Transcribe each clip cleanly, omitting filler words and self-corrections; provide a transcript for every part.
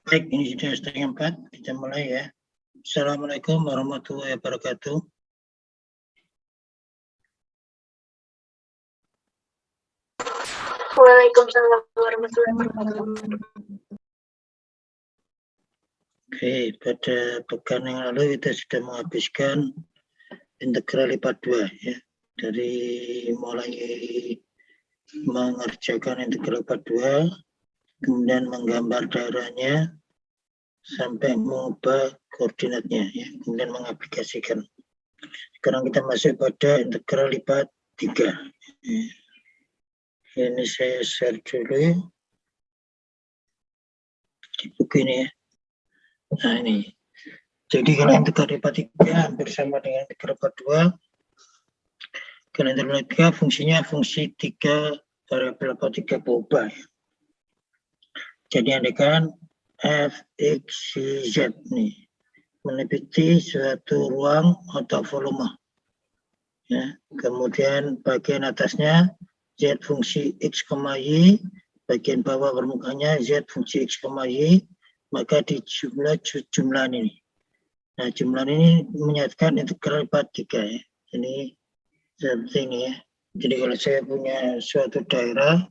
Baik, ini sudah 3:30, kita mulai ya. Assalamualaikum warahmatullahi wabarakatuh. Waalaikumsalam warahmatullahi wabarakatuh. Oke, pada pekan yang lalu kita sudah menghabiskan integral IPA 2 ya. Dari mulai mengerjakan integral IPA 2, kemudian menggambar daerahnya, sampai mengubah koordinatnya ya, kemudian mengaplikasikan. Sekarang kita masuk pada integral IPA 3. Ini saya share dulu di buku ini ya. Nah ini, jadi kalau integral IPA 3 hampir sama dengan integral IPA 2. Kalau integral 3 fungsinya fungsi 3 variabel atau 3 berubah ya. Jadi andaikan f, x, y, z nih meliputi suatu ruang atau volume ya. Kemudian bagian atasnya z fungsi x, y, bagian bawah permukaannya z fungsi x, y, maka di jumlah ini. Nah, jumlah ini menyatakan integral IPA 3 ya. Ini seperti ini ya. Jadi kalau saya punya suatu daerah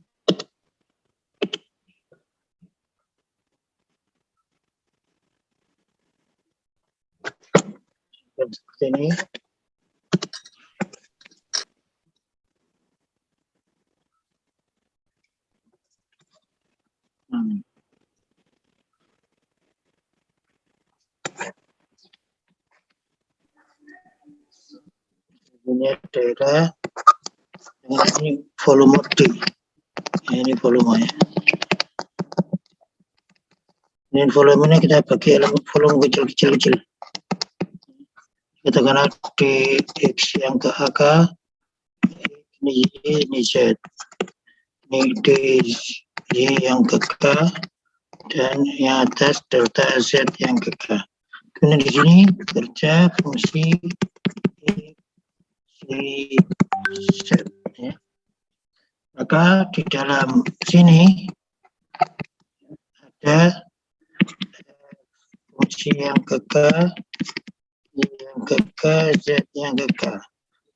seperti ini. Punya daerah ini volume D. Ini volumenya. Ini volumenya kita bagi elemen volume kecil-kecil. Kita kenal dx yang ke AK, ini Y, ini Z. Ini dy yang ke K, dan yang atas delta Z yang ke K. Kemudian di sini bekerja fungsi Z ya. Maka di dalam sini ada fungsi yang ke K, Y yang ke K, Z yang ke K.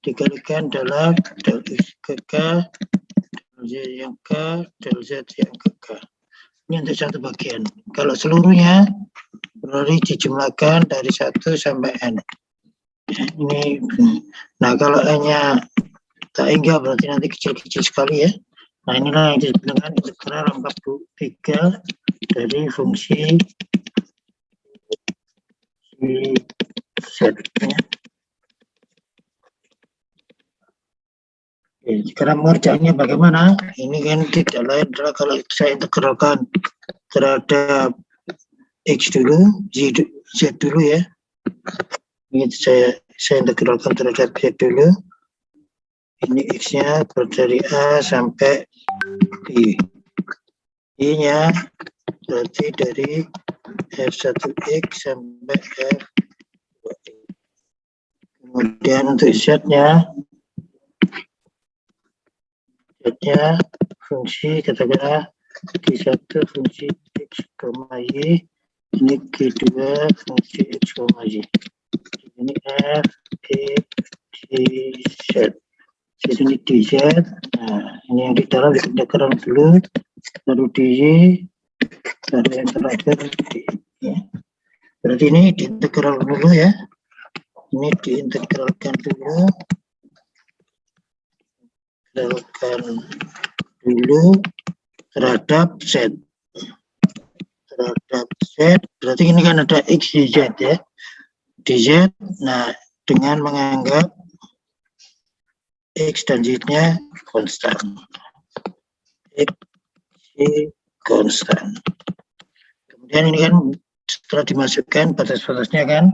Dikalikan dalam del X ke K, del Z yang K, del Z yang ke K. Ini untuk satu bagian. Kalau seluruhnya berarti dijumlahkan dari 1 sampai N. Ini, nah kalau N-nya tak hingga berarti nanti kecil-kecil sekali ya. Nah inilah yang disebut dengan integral rangkap 3 dari fungsi Z ya. Oke, sekarang mengerjakannya bagaimana? Ini kan tidak lain adalah kalau saya integralkan terhadap X dulu, Z dulu ya. Ini saya integralkan terhadap Z dulu. Ini X-nya dari A sampai I. I-nya berarti dari F1X sampai F2X. Kemudian untuk Z-nya fungsi katakanlah G1 fungsi X, Y, ini G2 fungsi X, Y. Ini F, X, Y, Z. Jadi ini DZ. Nah, ini yang di dalam diintegralkan dulu, lalu DY, lalu yang terakhir DY. Ya. Berarti ini diintegralkan dulu ya. Ini diintegralkan dulu. Terhadap Z. Terhadap Z, berarti ini kan ada X, Y, Z ya. DZ, nah dengan menganggap X dan Z-nya konstan. X, Y, konstan. Kemudian ini kan setelah dimasukkan batas-batasnya kan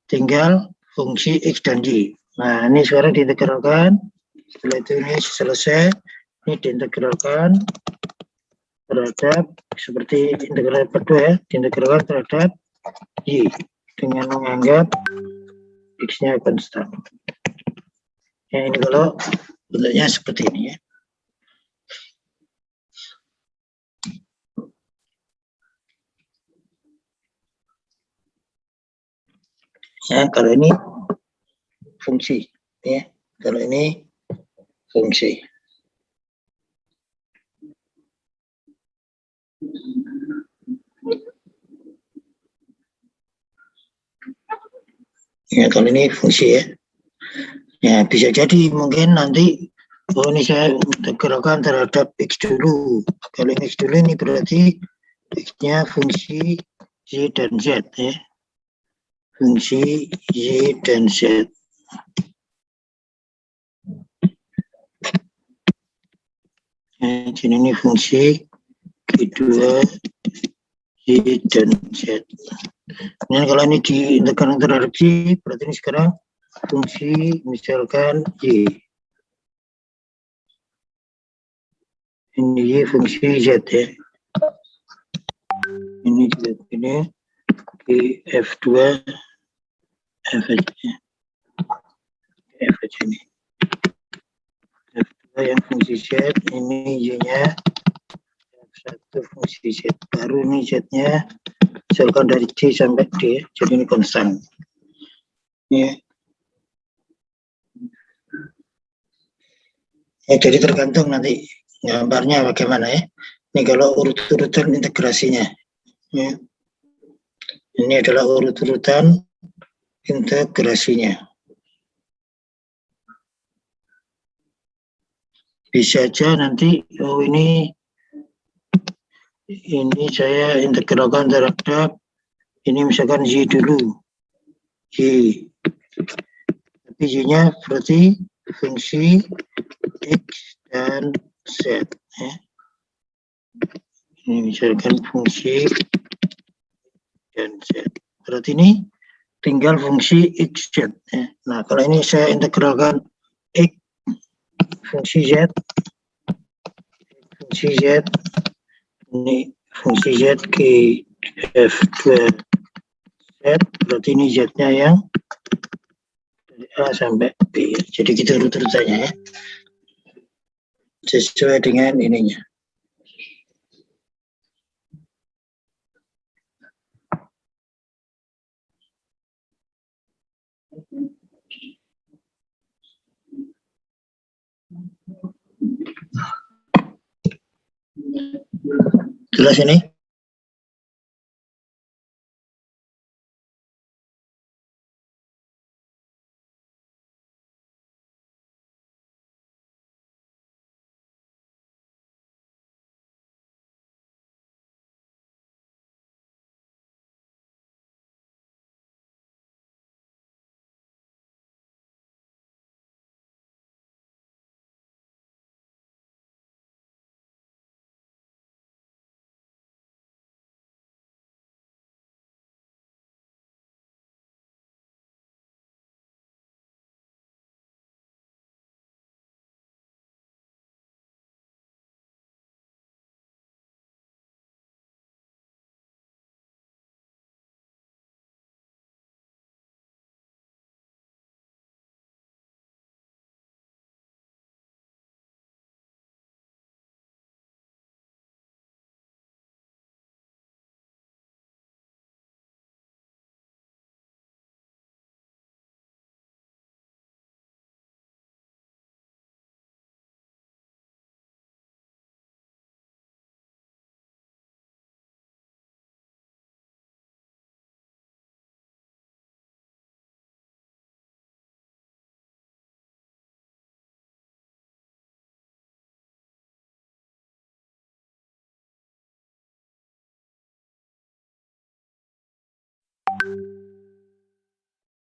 tinggal fungsi X dan Y. Nah ini sekarang diintegralkan. Setelah itu ini selesai, ini diintegralkan terhadap seperti integral kedua ya, diintegralkan terhadap Y dengan menganggap X-nya konstan. Ya, ini kalau bentuknya seperti ini ya. Ya, kalau ini fungsi, ya. Kalau ini fungsi. Ya, kalau ini fungsi ya. Ya, bisa jadi mungkin nanti ini saya integralkan terhadap X dulu. Kalau X dulu ini berarti X-nya fungsi Y dan Z ya. Fungsi Y dan Z. Ya, jadi ini fungsi kedua Y dan Z. Nah, kalau ini diintegralkan terhadap Y, berarti ini sekarang fungsi misalkan Y. Ini Y fungsi Z ya. Ini juga ini di F2 F aja. F aja ini. F2 yang fungsi Z, ini Y-nya F1 fungsi Z. Baru ini Z-nya misalkan dari C sampai D, jadi ini konstan. Ya. Ya, jadi tergantung nanti gambarnya bagaimana ya. Ini kalau urut-urutan integrasinya. Ya. Ini adalah urut-urutan integrasinya. Bisa aja nanti, oh ini saya integralkan terhadap ini misalkan Y dulu. Y. Tapi Y-nya berarti fungsi X dan Z. Ya. Ini misalkan fungsi dan Z. Berarti ini tinggal fungsi X, Z. Ya. Nah, kalau ini saya integralkan X fungsi Z, ini fungsi Z ke F2 Z, berarti ini Z-nya yang dari A sampai B. Jadi kita urut-urutannya ya. Sesuai dengan ininya. Jelas ini?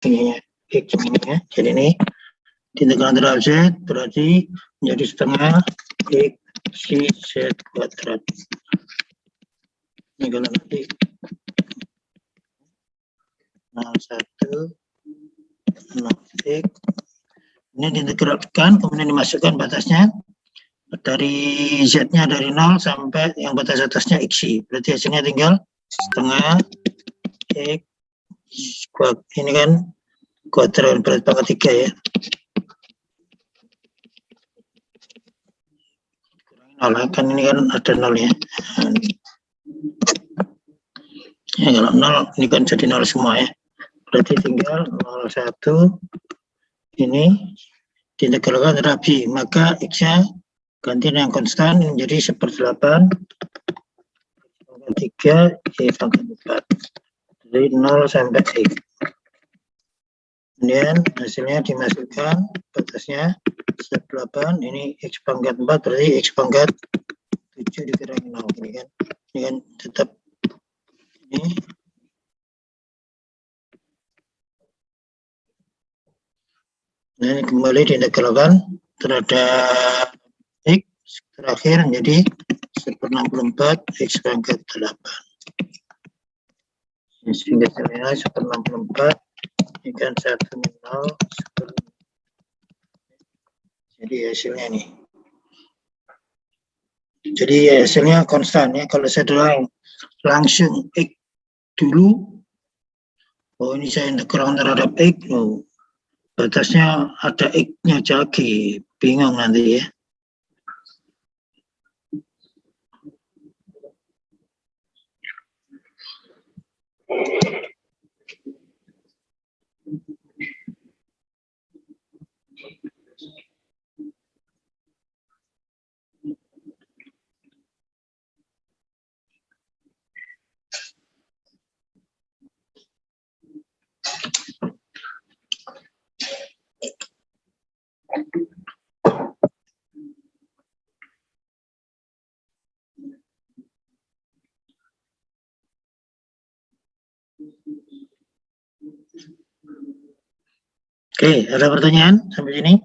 Ini X ini ya. Jadi ini diintegralkan terhadap Z berarti menjadi setengah X Z kuadrat. Ini kalau nanti 01 0x ini diintegralkan, kemudian dimasukkan batasnya dari Z-nya dari 0 sampai yang batas atasnya X. Berarti hasilnya tinggal setengah X kuadrat. Ini kan kuadrat berarti pangkat 3 ya. Kurangi 0 kan ini kan ada 0 ya. Ya kalau 0 ini kan jadi 0 semua ya. berarti tinggal 0,1 ini diintegralkan terhadap B, maka X-nya ganti yang konstan menjadi 1/8 3 Y pangkat 4 dari 0 sampai X. Kemudian hasilnya dimasukkan, batasnya 1/8, ini X pangkat 4 berarti X pangkat 7 dikurangi 0, ini kan tetap ini. Nah, ini kembali diintegralkan terhadap X terakhir menjadi 1/64 X pangkat 8. Sehingga nilai 1/64 ini kan 1 min 0. Jadi hasilnya nih. Jadi hasilnya konstan ya. Kalau saudara langsung X dulu, oh ini saya integral terhadap X, oh, batasnya ada X-nya lagi, bingung nanti ya. Oke, ada pertanyaan sampai sini?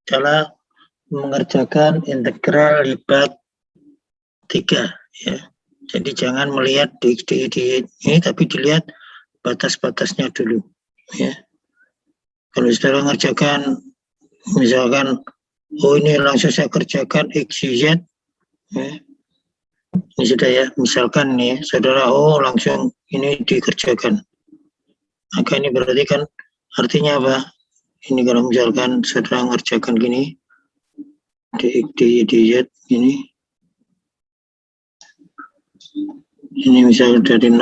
Cara mengerjakan integral lipat 3 ya. Jadi jangan melihat dx ini, tapi dilihat batas-batasnya dulu ya. Kalau saudara mengerjakan misalkan, oh ini langsung saya kerjakan x y z ya. Ini sudah ya, misalkan nih saudara, oh langsung ini dikerjakan, maka ini berarti kan artinya apa? Ini kalau misalkan saudara mengerjakan gini dx dy dz ini misalnya dari 0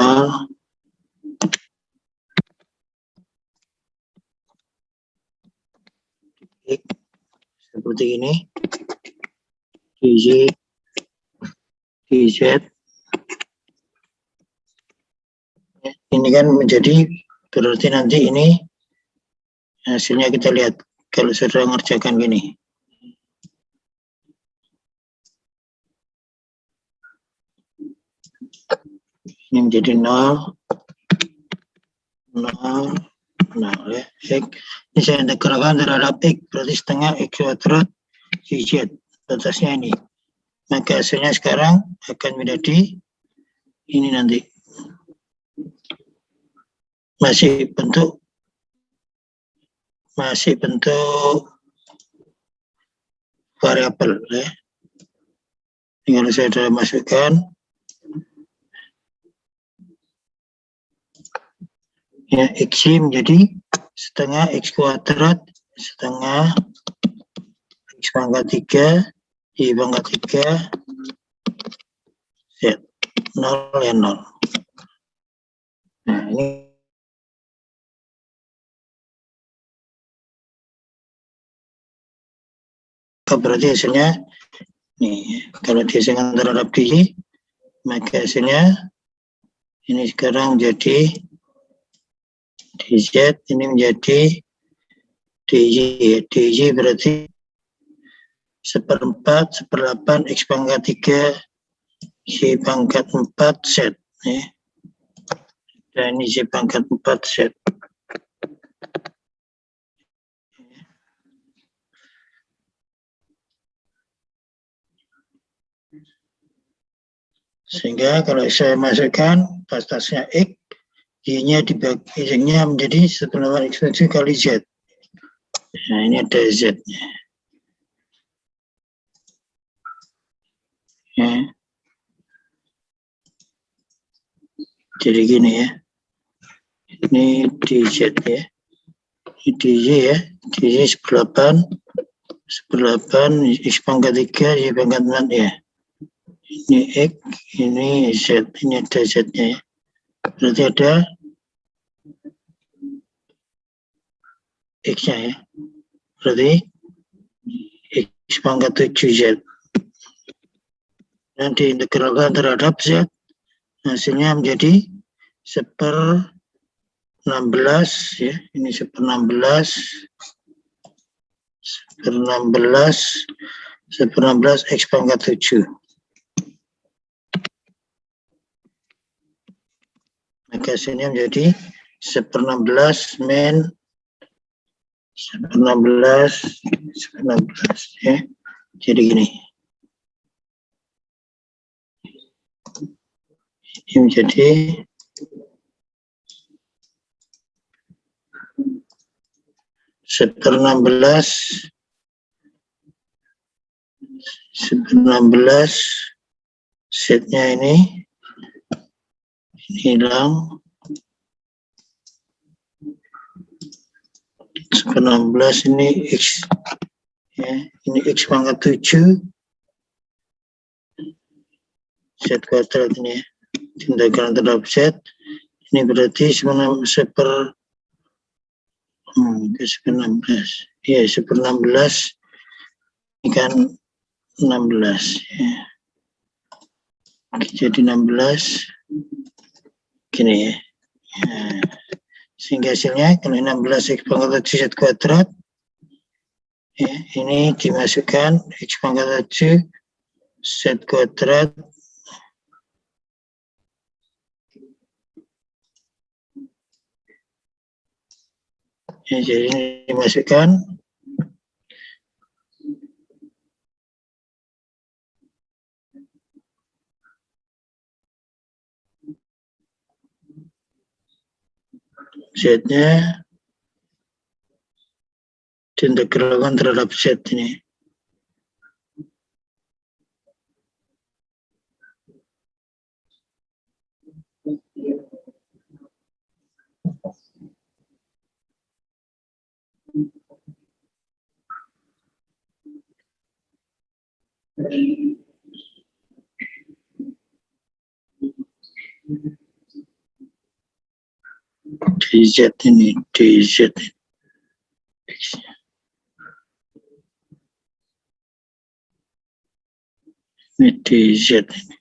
X seperti ini, dz dz ini kan menjadi berarti nanti ini hasilnya kita lihat kalau saudara mengerjakan gini. Ini menjadi 0 ya. X. Ini saya integralkan terhadap X, berarti setengah X kuadrat YZ. Batasnya ini. Maka hasilnya sekarang akan menjadi ini nanti. Masih bentuk variabel ya. Ini kalau saya sudah masukkan ya, X menjadi setengah X kuadrat setengah X pangkat 3 Y pangkat 3 Z 0 ya 0. Nah ini berarti hasilnya nih, kalau dihasilkan terhadap DJ maka hasilnya ini sekarang menjadi dz, ini menjadi dz berarti 1/4 X pangkat 3 Y pangkat 4 Z ya. Dan ini Y pangkat 4 Z. Sehingga kalau saya masukkan batasnya X, Y-nya dibagi Y-nya menjadi 1/8 X kali Z. Nah ini ada Z-nya. Ya. Jadi gini ya. Ini dz ya. Ini dz ya. Dz 1/8 X pangkat 3 Y pangkat 4 ya. Ini X, ini Z, ini ada Z-nya ya. Berarti ada X-nya ya. Berarti X pangkat 7Z. Dan diintegralkan terhadap Z. Hasilnya menjadi 1/16 ya. Ini 1/16. 1/16 X pangkat 7. Maka hasilnya menjadi 1/16 min 1/16 ya. Jadi gini. Ini menjadi 1/16 setnya ini hilang. 1/16 ini X ya, ini X pangkat 7 Z kuadrat ini ya. Tindakan terhadap Z ini berarti 1/16 ya, 1/16 ini kan 16 ya. Jadi 16 gini ya. Ya. Sehingga hasilnya kalau 16 X pangkat 7 Z kuadrat ya, ini dimasukkan X pangkat 7 Z kuadrat ya, jadi ini dimasukkan Z-nya diintegralkan terhadap Z ini. DZ ini, DZ ini. Ini DZ ini.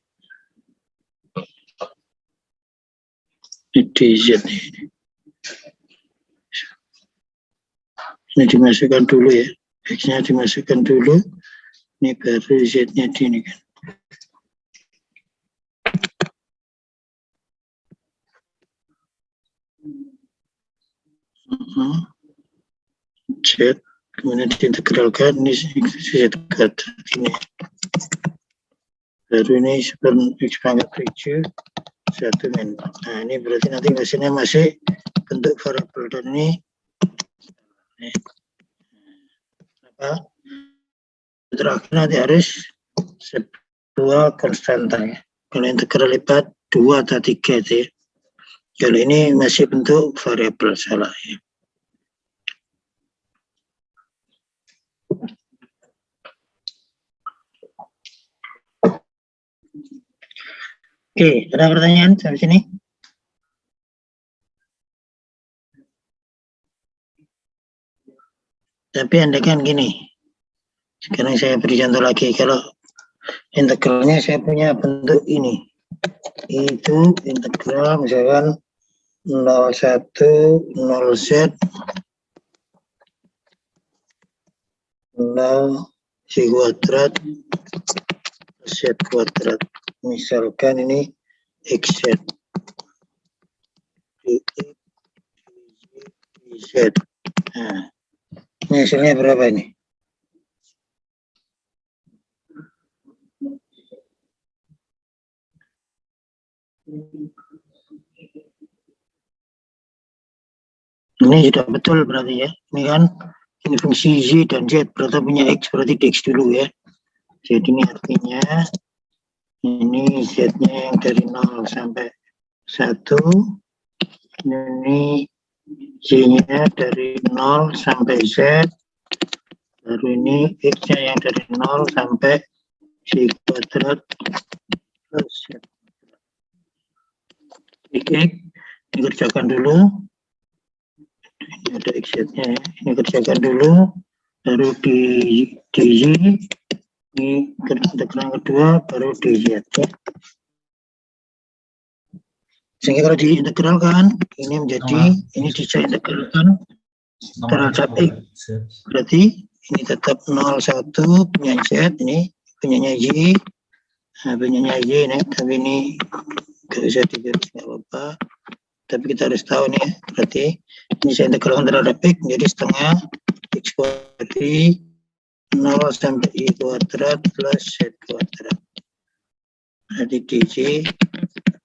Ini DZ ini. Ini dimasukkan dulu ya. X-nya dimasukkan dulu. Ini baru Z-nya di ini kan. Z kemudian diintegralkan ini Z kuadrat ini. Baru ini X pangkat 7 1 min. Nah ini berarti nanti hasilnya masih bentuk variabel dan ini apa? Terakhir nanti harus sebuah konstanta ya. Kalau integral lipat 2 atau 3 itu ya. Kalau ini masih bentuk variabel salah ya. Oke, ada pertanyaan sampai sini? Tapi andaikan gini, sekarang saya beri contoh lagi, kalau integralnya saya punya bentuk ini, itu integral misalkan 01 0Z 0 Z kuadrat Z kuadrat, misalkan ini XZ Z. Nah, ini hasilnya berapa ini? Ini sudah betul berarti ya. Ini kan ini fungsi Z dan Z berarti punya X, berarti X dulu ya. Jadi ini artinya ini Z-nya yang dari 0 sampai 1, ini Z-nya dari 0 sampai Z, baru ini X-nya yang dari 0 sampai Z kuadrat plus Z. X dikerjakan dulu, ini ada x-nya ya. Ini kerjakan dulu, baru di y, ini integral kedua, baru di z ya. Sehingga kalau diintegralkan, ini menjadi, ini bisa integralkan terhadap x. Berarti ini tetap 0,1 punya z, ini punyanya y, punyanya y, nih, tapi ini nggak bisa digaris, nggak apa-apa. Tapi kita harus tahu nih, berarti ini saya integralkan terhadap x menjadi setengah x kuadrat 0 sampai y kuadrat plus z kuadrat. Jadi dj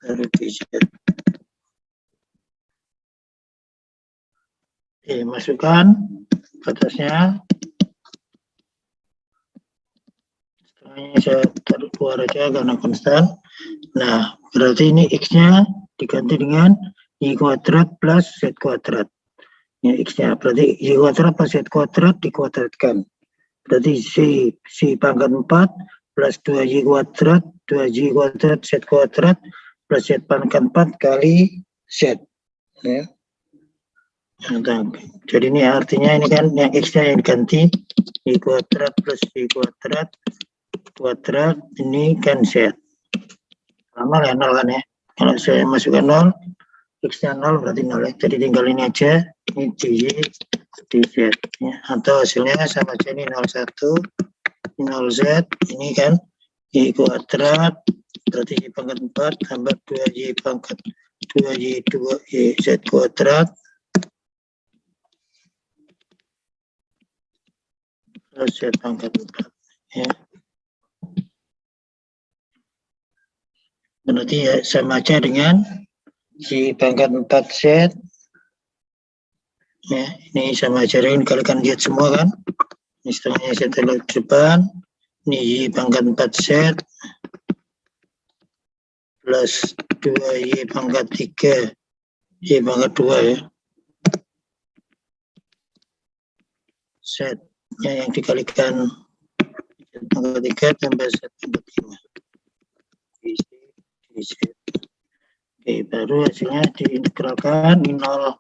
baru dz. Oke, masukkan batasnya. Setengahnya saya taruh keluar aja karena konstan. Nah, berarti ini x-nya diganti dengan y kuadrat plus z kuadrat. Ya, x-nya berarti y kuadrat plus z kuadrat dikuadratkan. Berarti c pangkat 4 plus 2y kuadrat z kuadrat plus z pangkat 4 kali z. Ya. Nah, jadi ini artinya ini kan yang x-nya yang diganti y kuadrat plus y kuadrat ini kan z. Nol ya, 0 kan ya. Kalau saya masukkan 0, x-nya 0 berarti 0 ya. Jadi tinggal ini aja, ini dy dz ya. Atau hasilnya sama aja, ini 01, 0z, ini kan y kuadrat berarti y pangkat 4 tambah 2y pangkat 2y 2y z kuadrat plus z pangkat 4 ya. Berarti ya sama aja dengan y pangkat 4z ya, ini sama aja dengan kalikan z semua kan. Ini setengahnya z terlalu depan, ini y pangkat 4z plus 2y pangkat 3 y pangkat 2 ya, z nya yang dikalikan z pangkat 3 tambah z pangkat 5 dz. Oke, baru hasilnya diintegralkan ini 0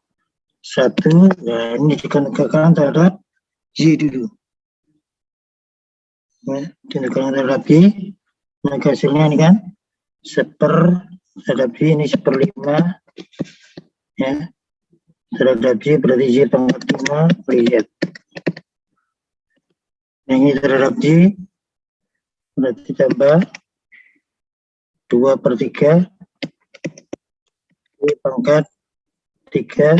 1, nah ini dikenakan terhadap y dulu ya, dikenakan terhadap y, maka hasilnya ini kan terhadap y ini 1/5 ya, terhadap y berarti y pangkat 5 kali z. Yang ini terhadap y berarti tambah 2/3 y pangkat 3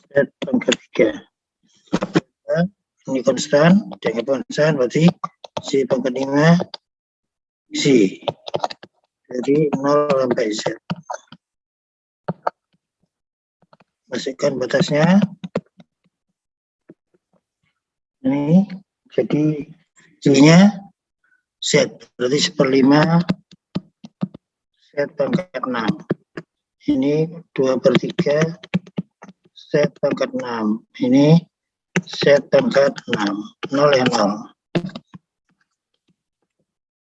z pangkat 3. Nah, ini konstan, dengan konstan berarti y pangkat 5 c. Jadi 0 sampai z. Masukkan batasnya. Ini jadi y-nya z berarti 1/5 z pangkat 6. Ini 2/3 z pangkat 6. Ini z pangkat 6. 0 ya 0.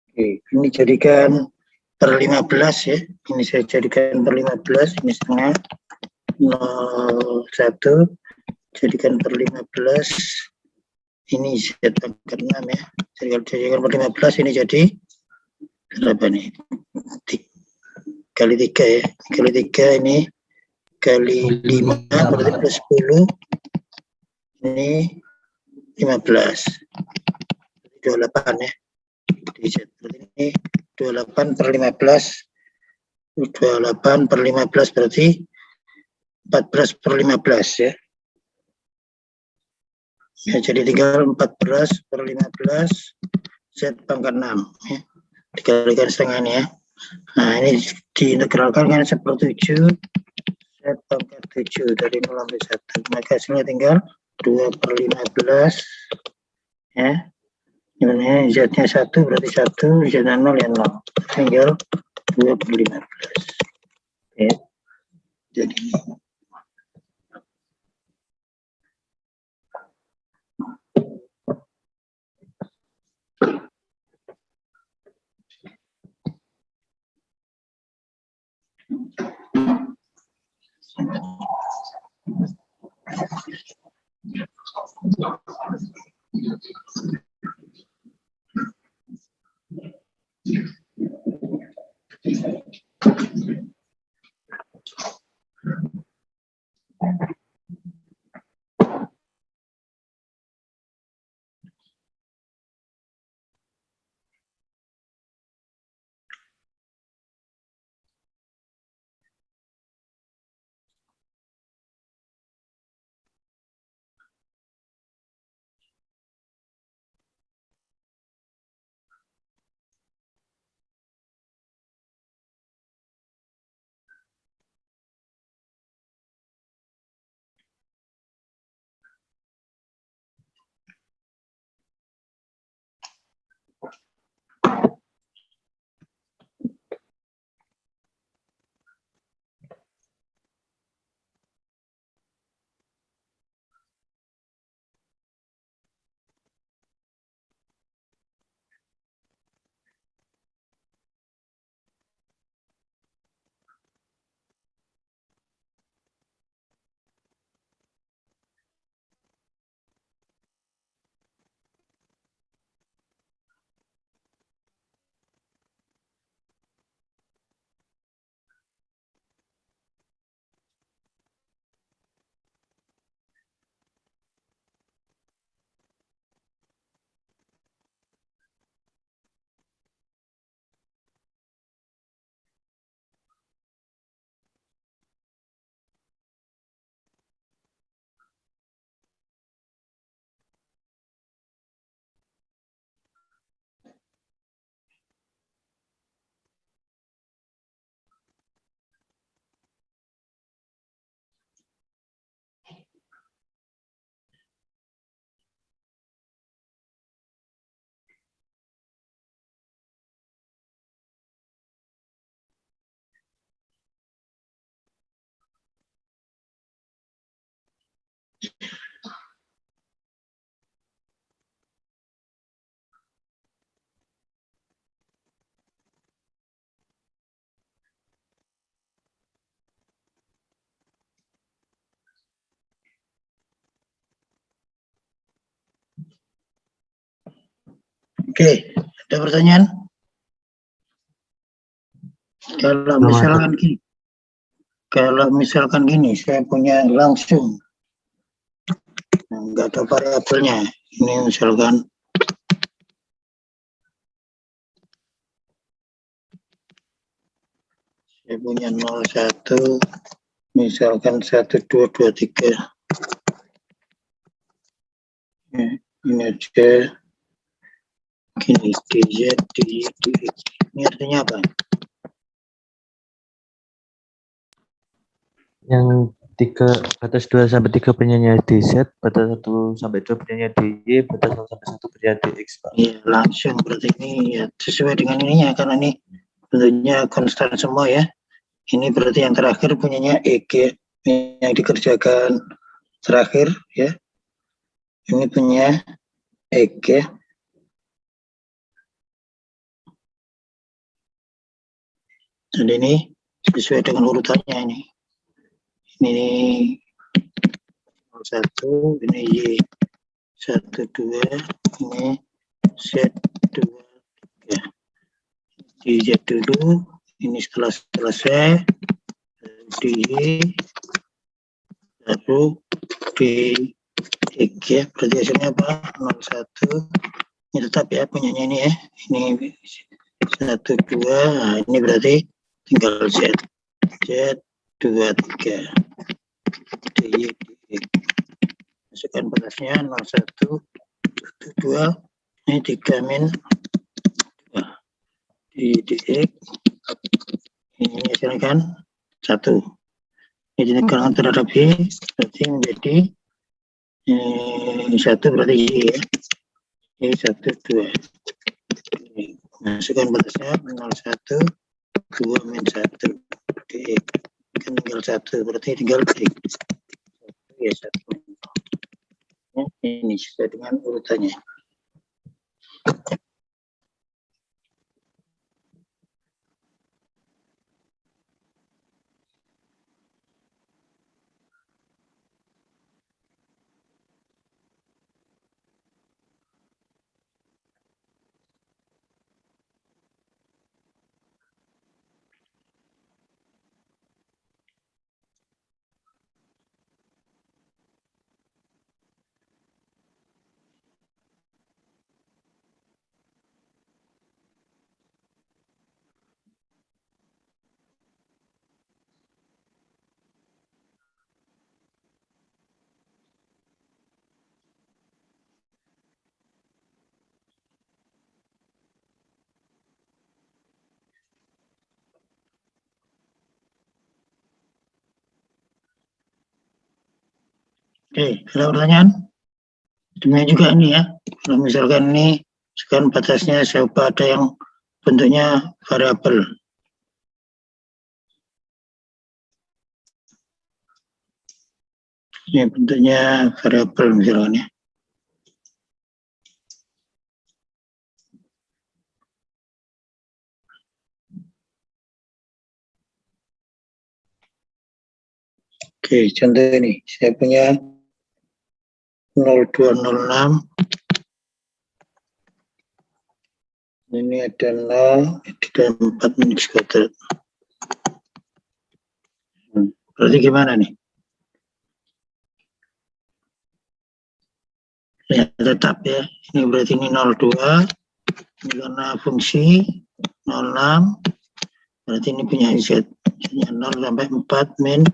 Oke, ini jadikan per 15 ya. Ini saya jadikan per 15, ini setengah 0,1 jadikan per 15. Ini z pangkat 6 ya. Jadi kalau jadikan per 15 ini jadi berapa nih? Kali 3 ya. Kali 3 ini kali 5 berarti plus 10. Ini 15. 28 ya. Berarti ini 28 per 15. 28 per 15 berarti 14 per 15 ya. Ya, jadi tinggal 14 per 15 z pangkat 6 ya. Dikalikan setengah ini ya. Nah, ini diintegralkan kan 1/7 z pangkat 7 dari 0 sampai 1. Maka hasilnya tinggal 2/15 ya. Ini z-nya 1 berarti 1, z-nya 0 ya 0. Tinggal 2/15. Ya. Jadi Oke, ada pertanyaan? Kalau misalkan gini, saya punya langsung, nggak ada variabelnya. Ini misalkan saya punya 01, misalkan 1, 2, 2, 3. Ini aja. Gini, DZ, DY, DX. Ini artinya apa? Yang 3 batas 2 sampai 3 penyanyi DZ, batas 1 sampai 2 penyanyi DY, batas 1 sampai 1 penyanyi DX, Pak. Iya, langsung berarti ini ya sesuai dengan ininya, karena ini bentuknya konstan semua ya. Ini berarti yang terakhir punyanya EG yang dikerjakan terakhir ya. Ini punya EG. Dan ini sesuai dengan urutannya ini. Ini 01, ini Y 1, 2, ini Z2, 3. Di Z dulu, ini setelah selesai, di Y, lalu di EG, berarti hasilnya apa? 01, ini tetap ya punyanya ini ya. Ini 1, 2, nah ini berarti tinggal Z. Z, 2, 3. DY, DX. Masukkan batasnya 01, 2, ini 3 min 2. Di DX, ini hasilnya kan 1. Ini ditekan terhadap Y, berarti menjadi 1 berarti Y ya. Y 1, 2. Masukkan batasnya 01, 2 min 1. DX. Kan tinggal 1, berarti tinggal DX. Ya, 1. Ini sesuai dengan urutannya. Oke, ada pertanyaan? Demikian juga ini ya. Kalau misalkan ini sekarang batasnya siapa ada yang bentuknya variabel. Ini bentuknya variabel misalkan ya. Oke, contoh ini saya punya 0206. Ini ada 0, ada 4 min X kuadrat. Berarti gimana nih? Ya, tetap ya. Ini berarti ini 02. Ini karena fungsi 06. Berarti ini punya Z. Ini 0 sampai 4 min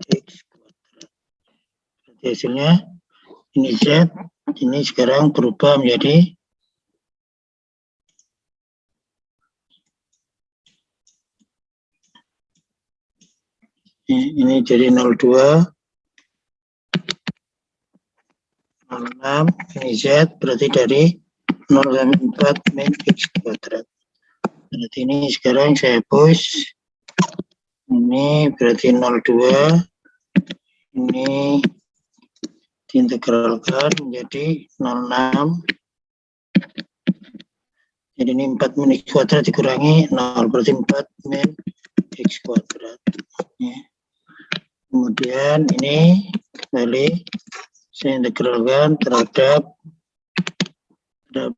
X kuadrat. Berarti hasilnya ini Z. Ini sekarang berubah menjadi ini jadi 02, 06, ini Z, berarti dari 0 sampai 4 min X kuadrat. Berarti ini sekarang saya push, ini berarti 02, ini diintegralkan menjadi 06, jadi ini 4 min X kuadrat dikurangi 0, berarti 4 min X kuadrat. Ya. Kemudian ini kembali saya integralkan terhadap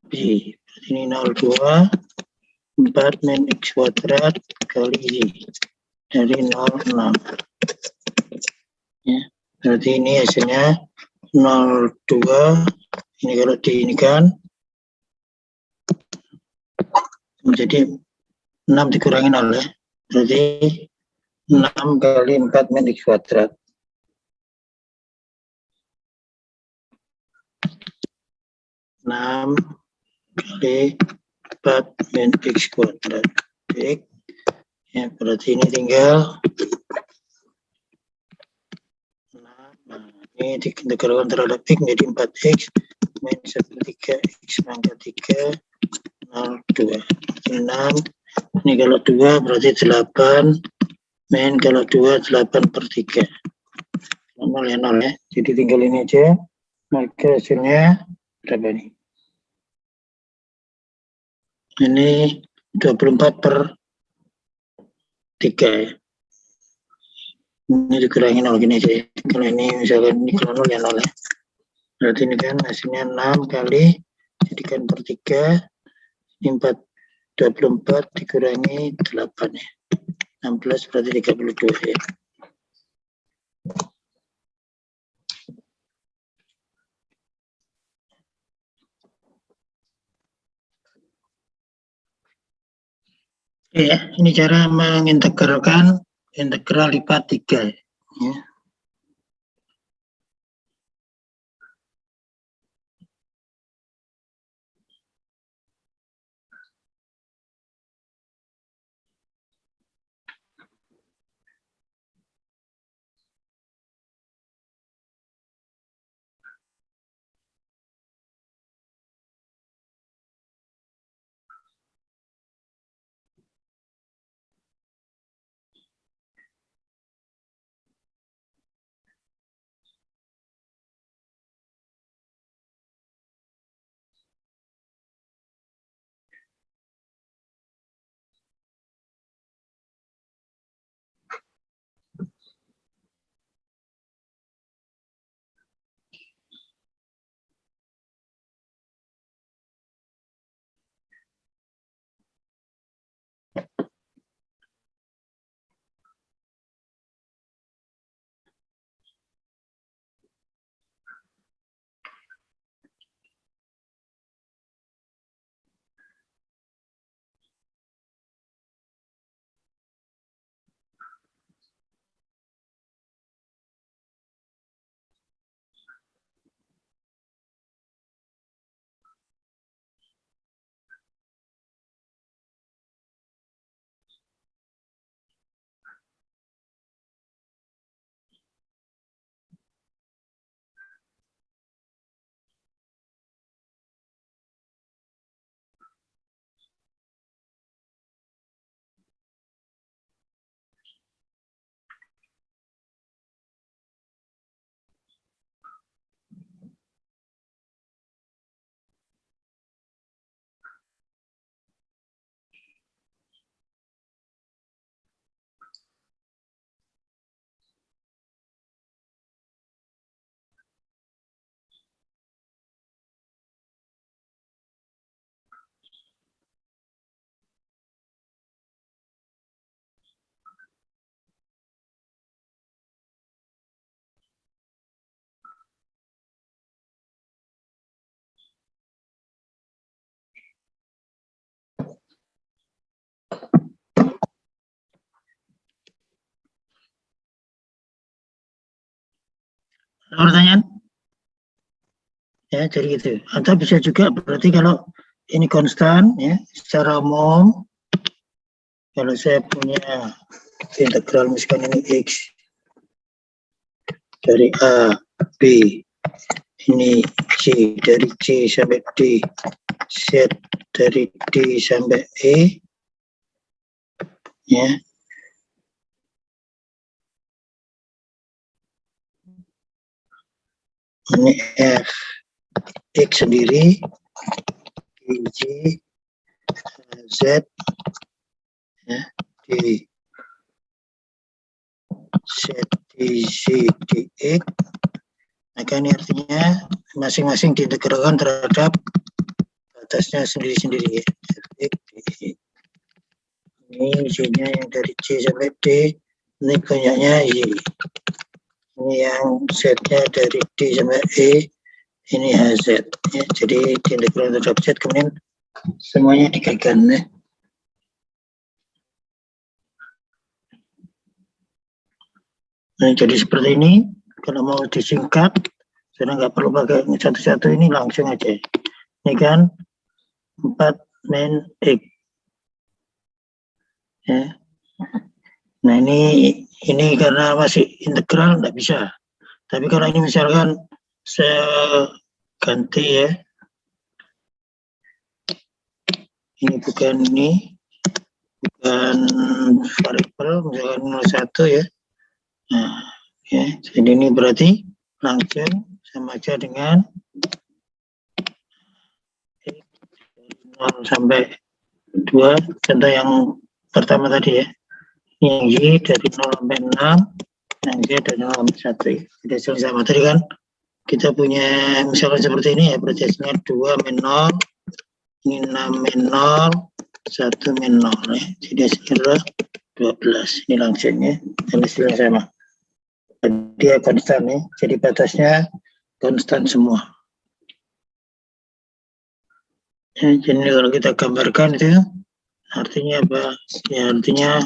Y, Ini 0,2 4 min X kuadrat kali Y dari 0,6 ya. Berarti ini hasilnya 0,2. Ini kalau diinikan menjadi 6 dikurangi 0 ya. Berarti 6 kali 4 min X kuadrat. 6 kali 4 min X kuadrat. Baik. Ya, berarti ini tinggal 6. Nah, ini diintegralkan terhadap X menjadi 4X min 1/3 X pangkat 3 0,2. 6. Ini kalau 2 berarti 8. Min kalau 2 8/3. 0 ya 0 ya. Jadi tinggal ini aja. Maka hasilnya berapa nih? Ini 24/3 ya. Ini dikurangi 0 gini aja ya. Kalau ini misalkan ini kalau 0 ya 0 ya. Berarti ini kan hasilnya 6 kali jadikan per 3. Ini 24 dikurangi 8 ya. 16 berarti 32 ya. Ya, ini cara mengintegralkan integral lipat 3 ya. Ada pertanyaan? Ya, jadi gitu. Atau bisa juga berarti kalau ini konstan ya, secara umum kalau saya punya integral misalkan ini X dari A, B, ini C dari C sampai D, Z dari D sampai E, ya. Ini F, X sendiri, G, Z, ya, D, Z, D, Z, D, X. Maka ini artinya masing-masing diintegralkan terhadap batasnya sendiri-sendiri ya. Ini Y-nya yang dari C sampai D, ini banyaknya Y. Ini yang Z-nya dari D sampai E, ini HZ. Ya, jadi di integral terhadap Z kemudian semuanya dikalikan ya. Nah, jadi seperti ini. Kalau mau disingkat, sudah nggak perlu pakai satu-satu, ini langsung aja. Ini kan 4 min X. Ya. Nah ini karena masih integral nggak bisa. Tapi kalau ini misalkan saya ganti ya, ini bukan variabel, misalkan 01 ya. Nah, ya, jadi ini berarti langsung sama aja dengan 0 sampai 2, contoh yang pertama tadi ya. Yang Y dari 0 sampai 6, yang Z dari 0 sampai 1. Jadi sama tadi kan, kita punya misalkan seperti ini ya, prosesnya 2 min 0, ini 6 min 0, 1 min 0 ya. Jadi hasilnya adalah 12. Ini langsungnya, dan hasilnya sama. Dia konstan ya, jadi batasnya konstan semua. Ya, jadi kalau kita gambarkan itu artinya apa? Ya artinya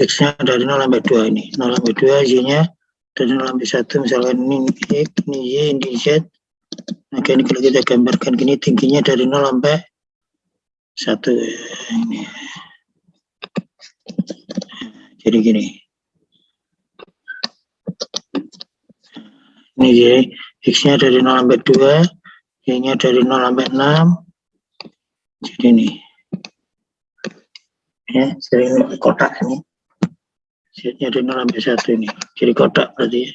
X-nya dari 0 sampai 2 ini. 0 sampai 2, Y-nya dari 0 sampai 1, misalkan ini X, ini Y, ini Z. Maka ini kalau kita gambarkan gini, tingginya dari 0 sampai 1. Ini. Jadi gini. Ini Y, X-nya dari 0 sampai 2, Y-nya dari 0 sampai 6. Jadi ini. Ya, jadi ini kotak ini. Z-nya dari 0 sampai 1 ini. Jadi kotak berarti.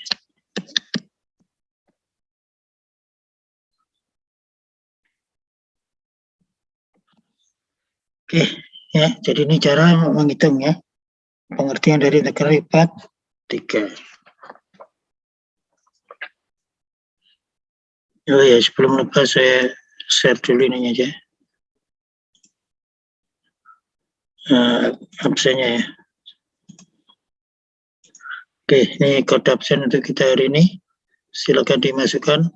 Oke, ya. Jadi ini cara menghitung ya. Pengertian dari integral lipat 3. Oh ya, sebelum lupa saya share dulu ini aja. Absennya ya. Oke, ini kode absen untuk kita hari ini. Silakan dimasukkan.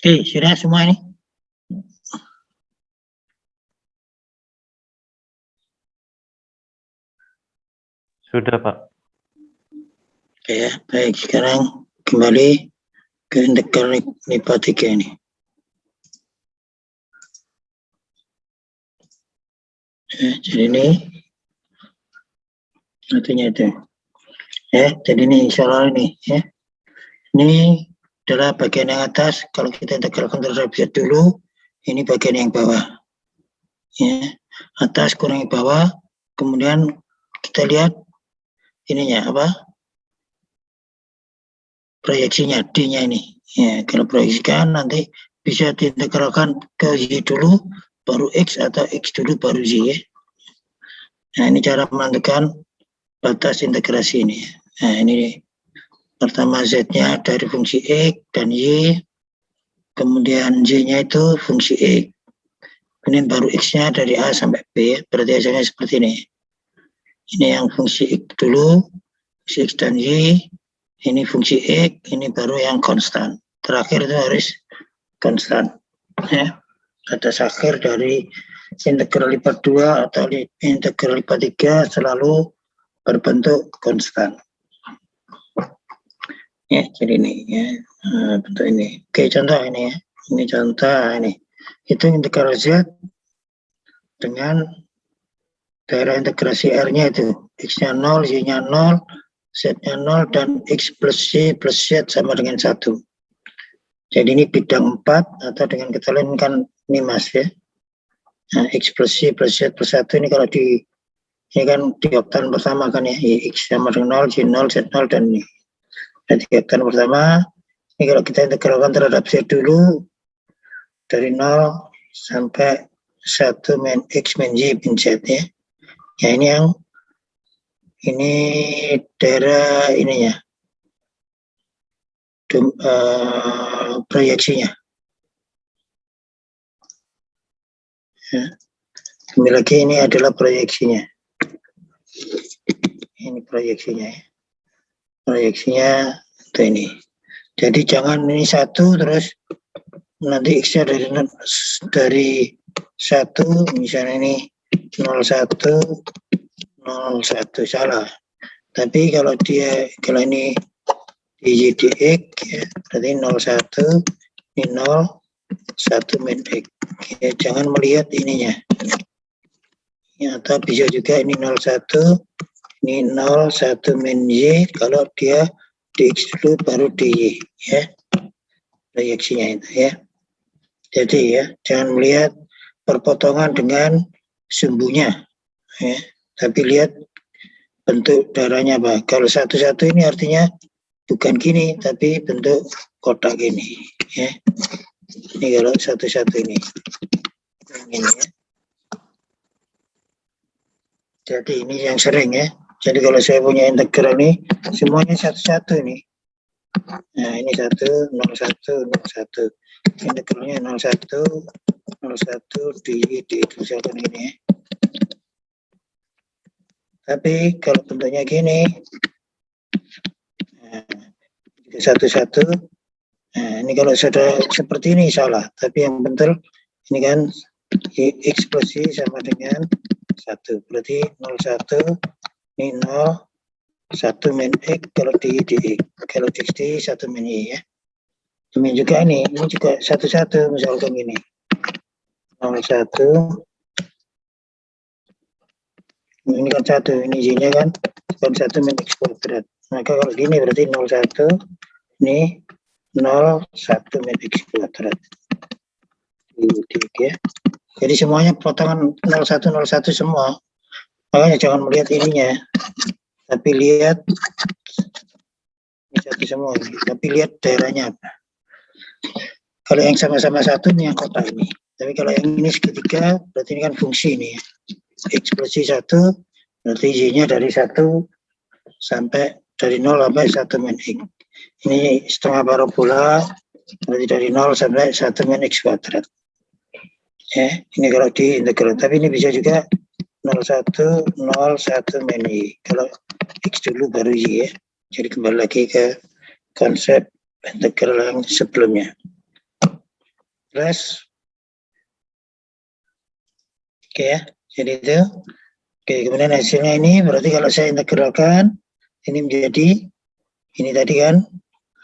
Oke, sudah semua ini? Sudah, Pak. Oke ya, baik. Sekarang kembali ke integral LIPA 3 ini. Jadi ini artinya itu. Jadi ini soal ini ya. Ini adalah bagian yang atas. Kalau kita integralkan terhadap Z dulu, ini bagian yang bawah. Ya, atas kurangi bawah. Kemudian kita lihat ininya apa? Proyeksinya D-nya ini. Ya, kalau proyeksikan nanti bisa diintegralkan ke Y dulu, baru X atau X dulu baru Y ya. Nah, ini cara menentukan batas integrasi ini. Nah, ini pertama Z-nya dari fungsi X dan Y, kemudian Y-nya itu fungsi X. Kemudian baru X-nya dari A sampai B, berarti hasilnya seperti ini. Ini yang fungsi X dulu, fungsi X dan Y, ini fungsi X, ini baru yang konstan. Terakhir itu harus konstan. Ya. Batas akhir dari integral LIPA 2 atau integral LIPA 3 selalu berbentuk konstan. Ya, jadi ini ya, bentuk ini. Oke, contoh ini ya. Ini contoh ini. Itu integral Z dengan daerah integrasi R-nya itu. X-nya 0, Y-nya 0, Z-nya 0, dan X plus Y plus Z sama dengan 1. Jadi ini bidang 4, atau dengan kata lain kan ini mas ya. Nah, X plus Y plus Z plus 1 ini kalau di ini kan di oktan pertama kan ya. X sama dengan 0, Y 0, Z 0, dan ini. Nah, di oktan pertama, ini kalau kita integralkan terhadap Z dulu, dari 0 sampai 1 min X min Y min Z ya. Ya ini yang ini daerah ininya proyeksinya ya. Kembali lagi ini adalah proyeksinya, ini proyeksinya ya. Proyeksinya itu ini. Jadi jangan ini 1 terus nanti X-nya dari 1, misalnya ini 01 salah. Tapi kalau ini di X ya, berarti 01 ini 0 1 min X ya, jangan melihat ininya ya, atau bisa juga ini 01 ini 0 1 min Y kalau dia di X dulu baru di Y ya, proyeksinya itu ya. Jadi ya, jangan melihat perpotongan dengan sumbunya ya, tapi lihat bentuk darahnya apa. Kalau 1-1 ini artinya bukan gini, tapi bentuk kotak ini ya. Ini kalau 1-1 ini ya. Jadi ini yang sering ya. Jadi kalau saya punya integral ini semuanya 1-1 ini. Nah ini 1 0 1 0 1. Integralnya 01 01 di misalkan ini ya. Tapi kalau bentuknya gini, nah, 1-1. Nah, ini kalau sudah seperti ini salah. Tapi yang betul ini kan X plus Y sama dengan 1. Berarti 01 ini 0 1 min X kalau di X. Kalau di X 1 min Y ya. Demikian juga ini juga 1-1 misalkan ini 01 ini kan 1, ini Y-nya kan 1 min X kuadrat. Maka kalau gini berarti 01 ini 0 1 min X kuadrat. Ya. Jadi semuanya potongan 01 01 semua. Makanya jangan melihat ininya, tapi lihat ini 1 semua, tapi lihat daerahnya apa. Kalau yang sama-sama satu ini yang kotak ini. Tapi kalau yang ini segitiga, berarti ini kan fungsi ini. X plus Y 1, berarti Y-nya dari 1 sampai dari 0 sampai 1 min X. Ini setengah parabola, berarti dari 0 sampai 1 min X kuadrat. Ya, ini kalau di integral. Tapi ini bisa juga 01, 01 min Y. Kalau X dulu baru Y ya. Jadi kembali lagi ke konsep integral yang sebelumnya. Terus, oke ya, jadi itu. Oke, kemudian hasilnya ini berarti kalau saya integralkan, ini menjadi, ini tadi kan,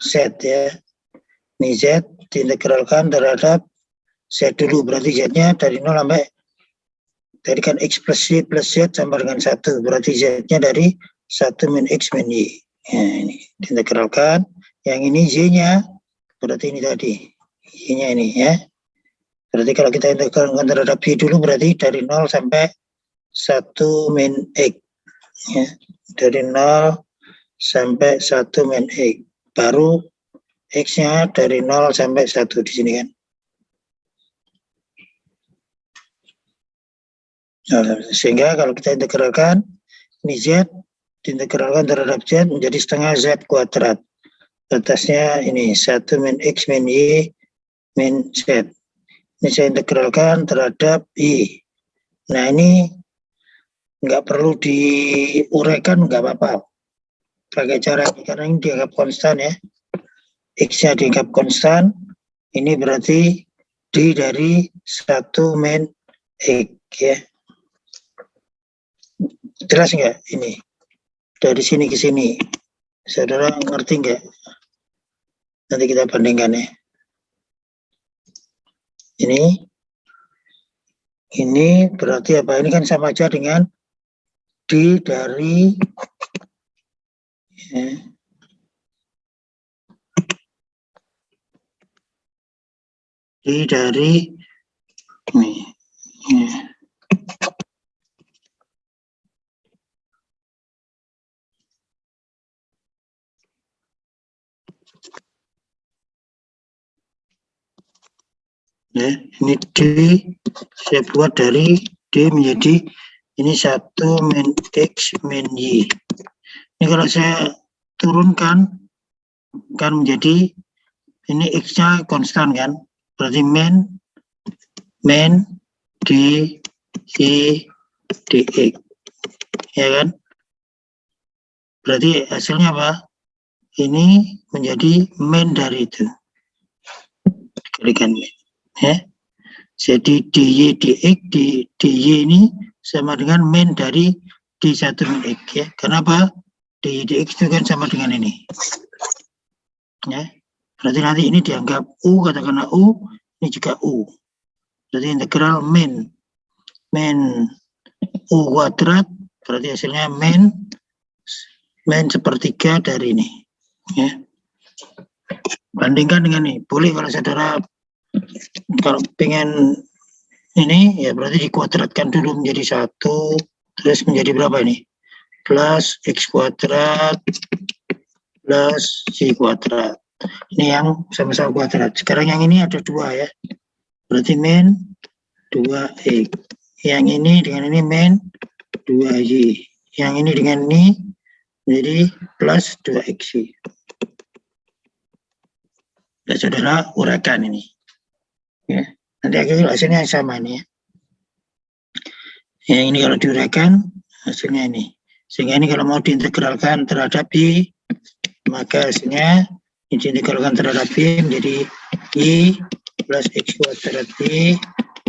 Z ya. Ini Z diintegralkan terhadap Z dulu, berarti Z-nya dari 0 sampai, tadi kan X plus Y plus Z sama dengan 1, berarti Z-nya dari 1 min X min Y. Ya, ini diintegralkan, yang ini Y-nya, berarti ini tadi. Y-nya ini ya. Berarti kalau kita integralkan terhadap Y dulu berarti dari 0 sampai 1 min X. Ya. Dari 0 sampai 1 min X. Baru X-nya dari 0 sampai 1 di sini kan. Nah, sehingga kalau kita integralkan, ini Z diintegralkan terhadap Z menjadi setengah Z kuadrat. Batasnya ini 1 min X min Y min Z. Ini saya integralkan terhadap Y. Nah ini nggak perlu diuraikan, nggak apa-apa. Pakai cara ini, karena ini dianggap konstan ya. X-nya dianggap konstan. Ini berarti D dari 1 min X ya. Jelas nggak ini? Dari sini ke sini. Saudara ngerti nggak? Nanti kita bandingkan ya. Ini berarti apa? Ini kan sama aja dengan D dari ya, D dari ini ya. Ya, ini D saya buat dari D menjadi ini 1 min X min Y. Ini kalau saya turunkan kan menjadi ini X-nya konstan kan, berarti min D Y dx ya kan, berarti hasilnya apa? Ini menjadi min dari itu, dikalikan min ya. Jadi dy dx dy ini sama dengan min dari d1 min x ya. Kenapa? Dy dx itu kan sama dengan ini ya. Berarti nanti ini dianggap u, katakanlah u, ini juga u. Berarti integral min u kuadrat, berarti hasilnya min sepertiga dari ini ya. Bandingkan dengan ini, boleh kalau saudara kalau pengen ini ya berarti dikuadratkan dulu menjadi 1, terus menjadi berapa ini? Plus X kuadrat plus Y kuadrat. Ini yang sama-sama kuadrat. Sekarang yang ini ada 2 ya. Berarti min 2X. Yang ini dengan ini min 2Y. Yang ini dengan ini jadi plus 2XY. Dan saudara uraikan ini. Ya. Nanti akhirnya hasilnya sama ini ya. Yang ini kalau diuraikan hasilnya ini. Sehingga ini kalau mau diintegralkan terhadap Y, maka hasilnya ini diintegralkan terhadap Y menjadi Y plus X kuadrat Y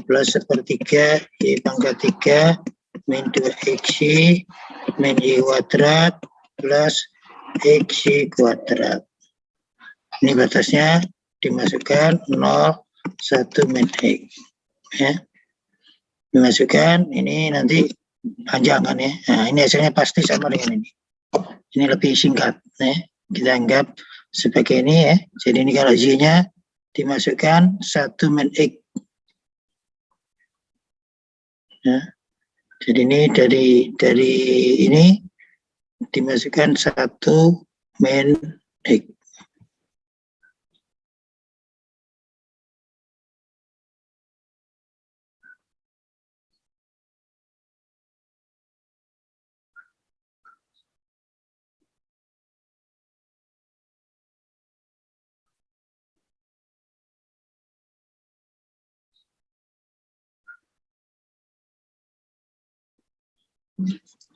plus sepertiga Y pangkat 3 min 2XY min Y kuadrat plus XY kuadrat. Ini batasnya dimasukkan 0, 1 min X ya. Dimasukkan ini nanti panjang kan ya. Nah, ini hasilnya pasti sama dengan ini. Ini lebih singkat ya. Kita anggap sebagai ini ya. Jadi ini kalau Y-nya dimasukkan 1 min X ya. Jadi ini dari ini dimasukkan 1 min X.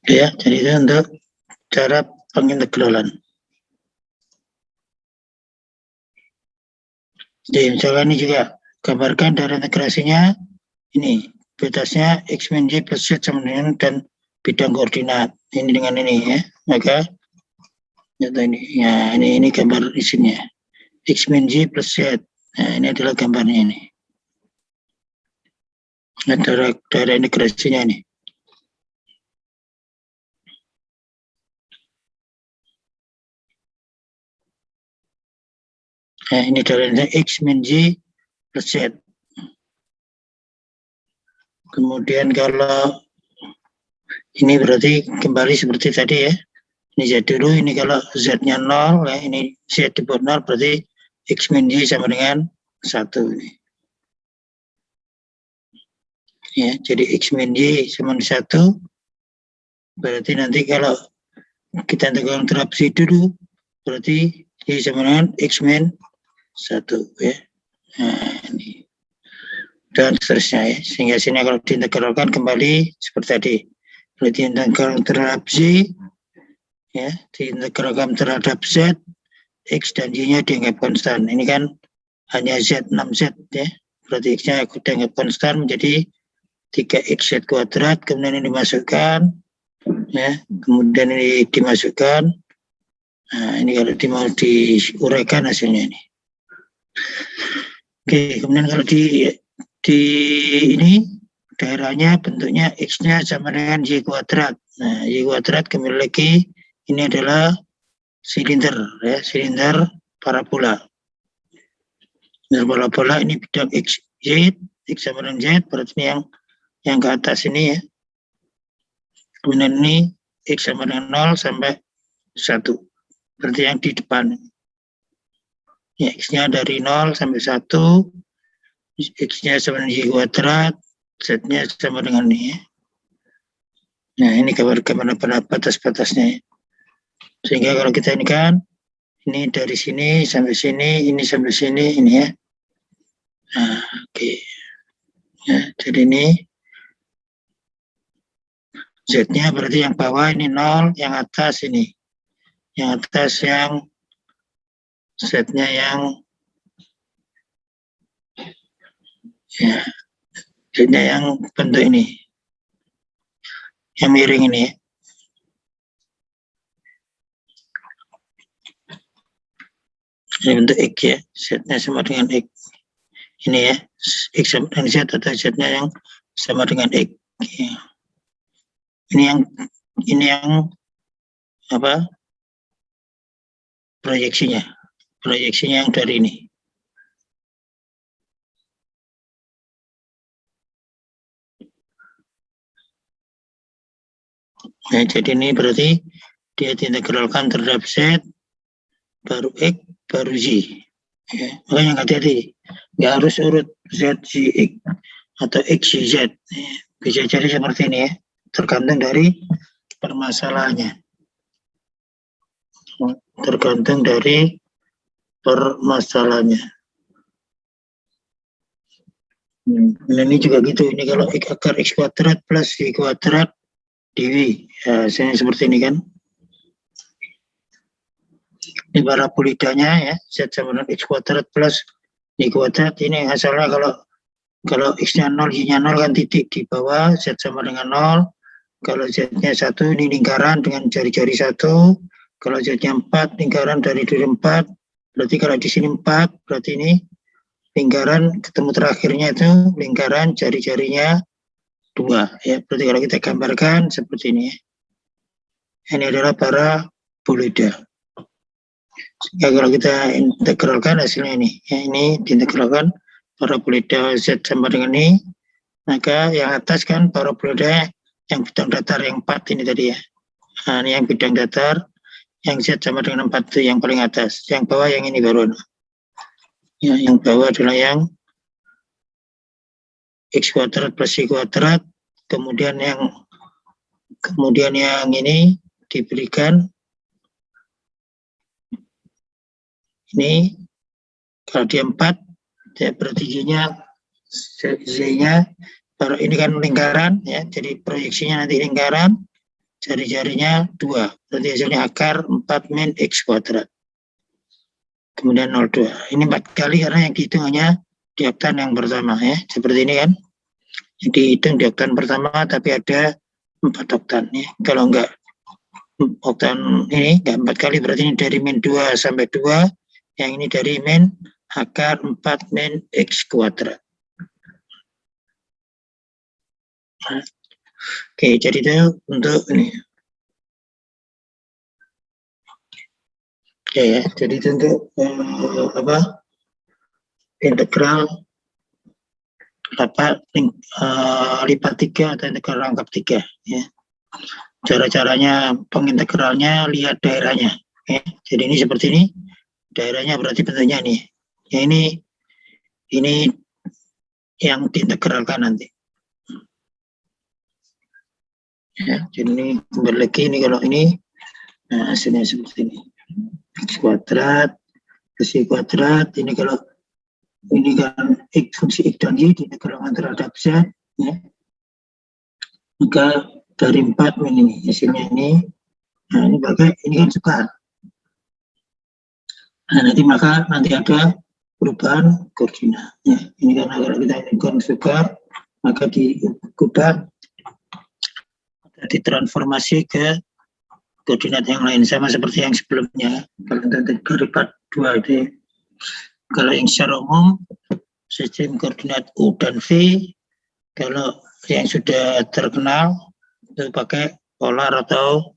Ya, jadi itu untuk cara pengintegralan. Jadi misalkan ini juga gambarkan dari integrasinya ini batasnya X min Y plus Z sama dengan dan bidang koordinat ini dengan ini ya, maka ini ya ini gambar isinya X min Y plus Z. Nah, ini adalah gambarnya ini. Nah, dari integrasinya ini. Nah, ini dari X min Y plus Z. Kemudian kalau ini berarti kembali seperti tadi ya. Ini Z dulu, ini kalau Z-nya 0, ya, ini Z di bawah 0 berarti X min Y sama dengan 1. Ya, jadi X min Y sama dengan 1, berarti nanti kalau kita integrasi terapsi dulu, berarti Y sama dengan X min 1. Ya. Nah, ini. Dan seterusnya ya. Sehingga sini kalau diintegralkan kembali seperti tadi. Kalau diintegralkan terhadap Z, ya, diintegralkan terhadap Z, X dan Y-nya dianggap konstan. Ini kan hanya Z, 6Z ya. Berarti X-nya dianggap konstan menjadi 3XZ kuadrat, kemudian ini dimasukkan, ya, kemudian ini dimasukkan. Nah, ini kalau mau diuraikan hasilnya ini. Oke, kemudian kalau di ini daerahnya bentuknya X-nya sama dengan Y kuadrat. Nah, Y kuadrat kembali lagi ini adalah silinder ya, silinder parabola. Nah, parabola ini bidang X, Y, X sama dengan Z, berarti yang ke atas ini ya. Kemudian ini X sama dengan 0 sampai 1. Berarti yang di depan. Ya, X-nya dari 0 sampai 1, X-nya sama dengan Y kuadrat, Z-nya sama dengan ini ya. Nah, ini gambar batas-batasnya ya. Sehingga kalau kita ini kan, ini dari sini sampai sini, ini sampai sini, ini ya. Nah, oke. Ya, jadi ini Z-nya berarti yang bawah ini 0, yang atas ini. Yang atas yang Z-nya yang ya, Z-nya yang bentuk ini. Yang miring ini ya. Ini bentuk X ya, Z-nya sama dengan X. Ini ya, X sama dengan Z atau Z-nya yang sama dengan X. Ya. Ini yang apa? Proyeksinya yang dari ini. Nah, jadi ini berarti dia diintegralkan terhadap Z, baru X, baru Y. Ya, makanya hati-hati, nggak harus urut Z, Y, X, atau X, Y, Z. Ya, bisa jadi seperti ini ya, tergantung dari permasalahannya. Tergantung dari permasalahannya. Nah, ini juga gitu, ini kalau akar X kuadrat plus Y kuadrat dw, ya, seperti ini kan. Ini parabolidanya ya, Z sama dengan X kuadrat plus Y kuadrat. Ini asalnya kalau X-nya 0, Y-nya 0 kan titik di bawah, Z sama dengan 0. Kalau Z-nya 1, ini lingkaran dengan jari-jari 1. Kalau Z-nya 4, lingkaran dari 4. Berarti kalau di sini 4, berarti ini lingkaran ketemu terakhirnya itu lingkaran jari-jarinya 2. Ya, berarti kalau kita gambarkan seperti ini. Ini adalah parabolida. Ya, kalau kita integralkan hasilnya ini, ya, ini diintegralkan parabolida Z sama dengan ini, maka yang atas kan parabolida yang bidang datar yang 4 ini tadi ya. Nah, ini yang bidang datar, yang Z sama dengan 4 itu yang paling atas. Yang bawah yang ini baru. Ya, yang bawah adalah yang X kuadrat plus Y kuadrat, kemudian yang ini diberikan ini kalau dia 4 ya berarti Y-nya baru ini kan lingkaran ya, jadi proyeksinya nanti lingkaran, jari-jarinya 2. Berarti hasilnya akar 4 min X kuadrat. Kemudian 0,2. Ini 4 kali karena yang dihitung hanya di oktan yang pertama ya. Seperti ini kan. Jadi hitung di oktan pertama tapi ada 4 oktan ya. Kalau enggak oktan ini enggak 4 kali berarti ini dari min 2 sampai 2. Yang ini dari min akar 4 min X kuadrat. Oke, jadi itu untuk ini. Ya, jadi itu untuk integral lipat 3 atau integral rangkap 3 ya. Cara-caranya pengintegralnya lihat daerahnya ya. Jadi ini seperti ini. Daerahnya berarti bentuknya nih. Ya, ini yang diintegralkan nanti. Ya, jadi ini kembali lagi ini kalau ini nah hasilnya seperti ini. X kuadrat plus Y kuadrat, ini kalau ini kan X, fungsi X dan Y diintegralkan terhadap Z ya. Maka dari 4 min ini hasilnya ini. Nah ini pakai ini kan sukar. Nah nanti ada perubahan koordinat ya. Ini karena kalau kita inginkan sukar maka diubah ditransformasi ke koordinat yang lain sama seperti yang sebelumnya. Kalau nanti lipat 2 itu kalau yang secara umum sistem koordinat U dan V, kalau yang sudah terkenal itu pakai polar atau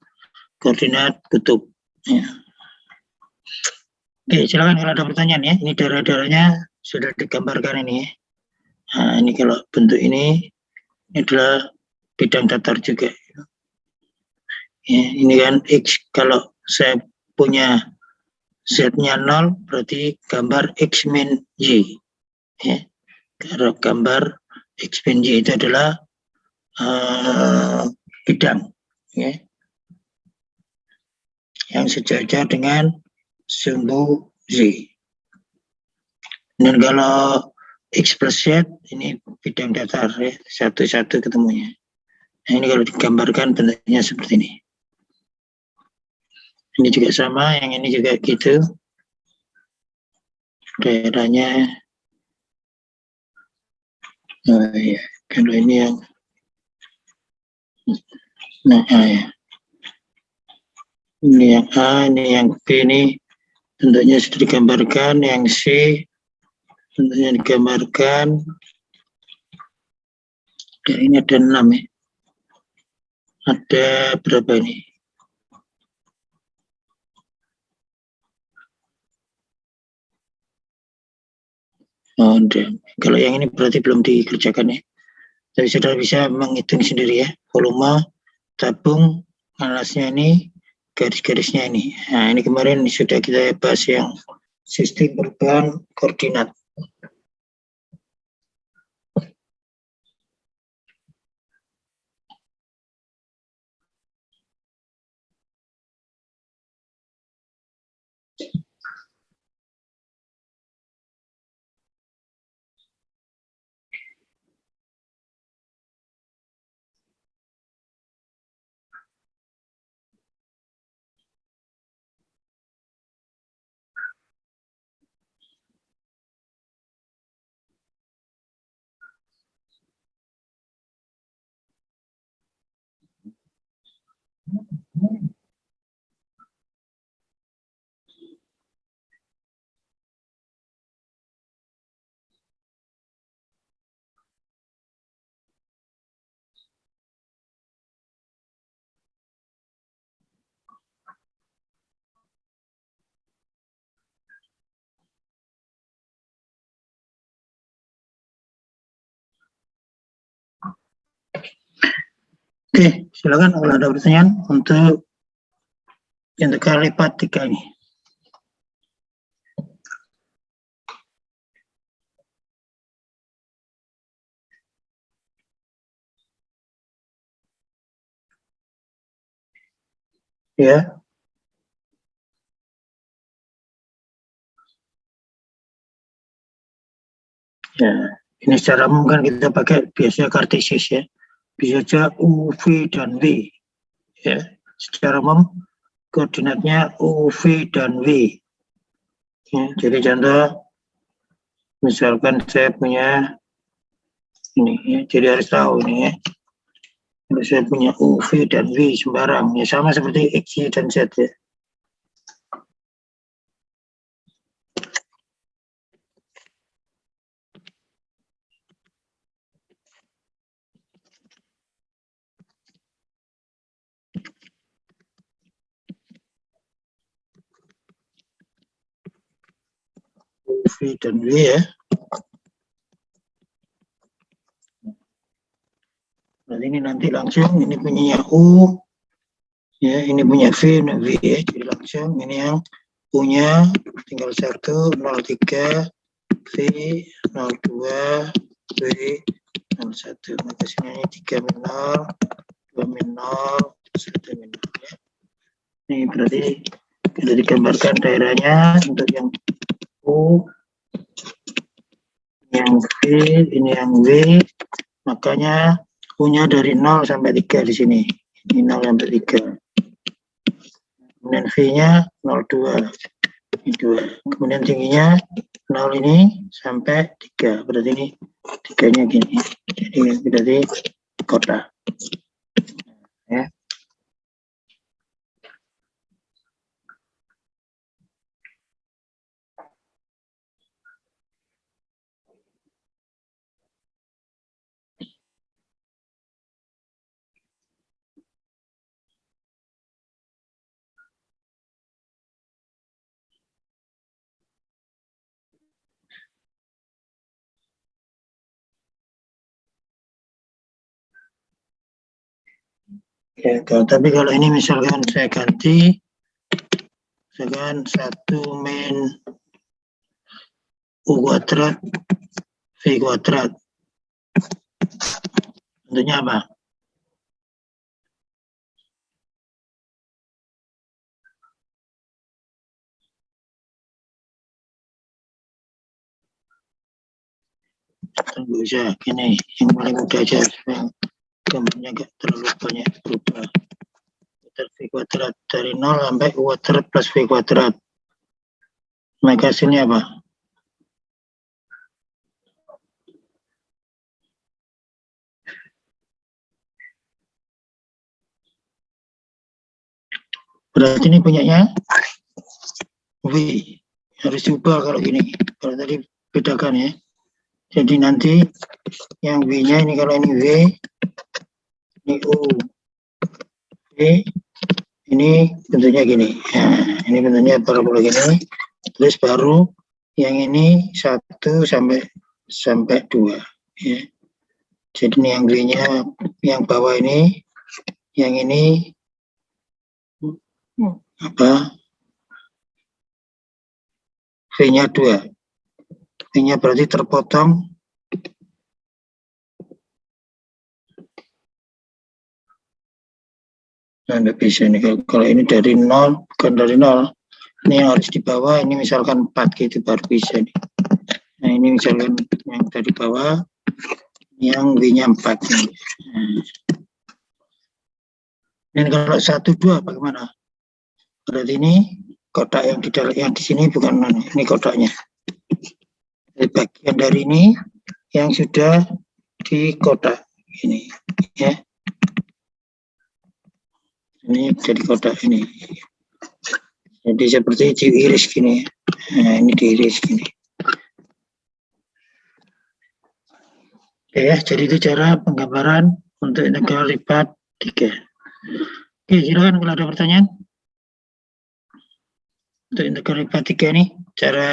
koordinat kutub ya. Oke, silakan kalau ada pertanyaan ya. Ini daerah-daerahnya sudah digambarkan ini. Nah, ini kalau bentuk ini adalah bidang datar juga. Ya, ini kan X, kalau saya punya Z-nya 0, berarti gambar X min Y. Ya. Kalau gambar X min Y itu adalah bidang. Ya. Yang sejajar dengan sumbu Z. Dan kalau X plus Z, ini bidang datar ya, satu-satu ketemunya. Nah, ini kalau digambarkan bentuknya seperti ini. Ini juga sama, yang ini juga gitu. Daerahnya, oh ya, kalau ini yang, nah ya. Ini yang A, ini yang B, ini bentuknya sudah digambarkan, yang C bentuknya digambarkan. Ya, ini ada 6 ya. Ada berapa ini? Oh, kalau yang ini berarti belum dikerjakan ya. Tapi sudah bisa menghitung sendiri ya. Volume, tabung, alasnya ini, garis-garisnya ini. Nah, ini kemarin sudah kita bahas yang sistem perubahan koordinat. Oke, silakan kalau ada pertanyaan untuk integral lipat 3 ini. Ya. Ya, ini secara umum kan kita pakai biasanya kartesius ya. Bisa saja U, V, dan W. Ya, secara umum koordinatnya U, V, dan W. Ya, jadi contoh, misalkan saya punya ini, ya, jadi harus tahu ini ya. Kalau saya punya U, V, dan W sembarang, ya sama seperti X, Y, dan Z ya. U, V, dan W ya. Nah, ini nanti langsung ini punya U, ya ini punya V, W ya. Jadi langsung ini yang punya tinggal 1, 03, V, 02, W, 01. Maka sini 3 min 0, 2 min 0, 1 min 0 ya. Ini berarti sudah digambarkan daerahnya untuk yang U, yang V, ini yang W, makanya U-nya dari 0 sampai 3 di sini. Ini 0 sampai 3. Kemudian V-nya 02. Ini 2. Kemudian tingginya 0 ini sampai 3. Berarti ini 3-nya gini. Jadi berarti kotak. Ya. Ya, tapi kalau ini misalkan saya ganti, misalkan 1 min U kuadrat V kuadrat, tentunya apa? Tunggu aja, gini, yang paling mudah aja, gambarnya nggak terlalu banyak berubah. V kuadrat dari 0 sampai U kuadrat plus V kuadrat. Maka hasilnya apa? Berarti ini punyanya V. Harus diubah kalau gini. Kalau tadi bedakan ya. Jadi nanti yang V-nya ini kalau ini V, ini U. V, ini bentuknya gini. Nah, ini bentuknya parabola gini. Terus baru yang ini 1 sampai 2 ya. Jadi ini yang V-nya yang bawah ini, yang ini apa? V-nya 2. V-nya berarti terpotong nah, nggak bisa nih kalau ini dari 0, bukan dari 0. Ini yang harus di bawah, ini misalkan 4 gitu baru bisa nih. Nah ini misalkan yang dari bawah, yang V-nya 4 nih. Dan kalau 1, 2 bagaimana? Berarti ini kotak yang di dalam, yang di sini bukan ini kotaknya. Jadi bagian dari ini yang sudah di kotak ini ya. Ini jadi kotak ini. Jadi seperti diiris gini. Nah, ini diiris gini. Oke ya, jadi itu cara penggambaran untuk integral lipat 3. Oke, silakan kalau ada pertanyaan. Untuk integral lipat 3 ini cara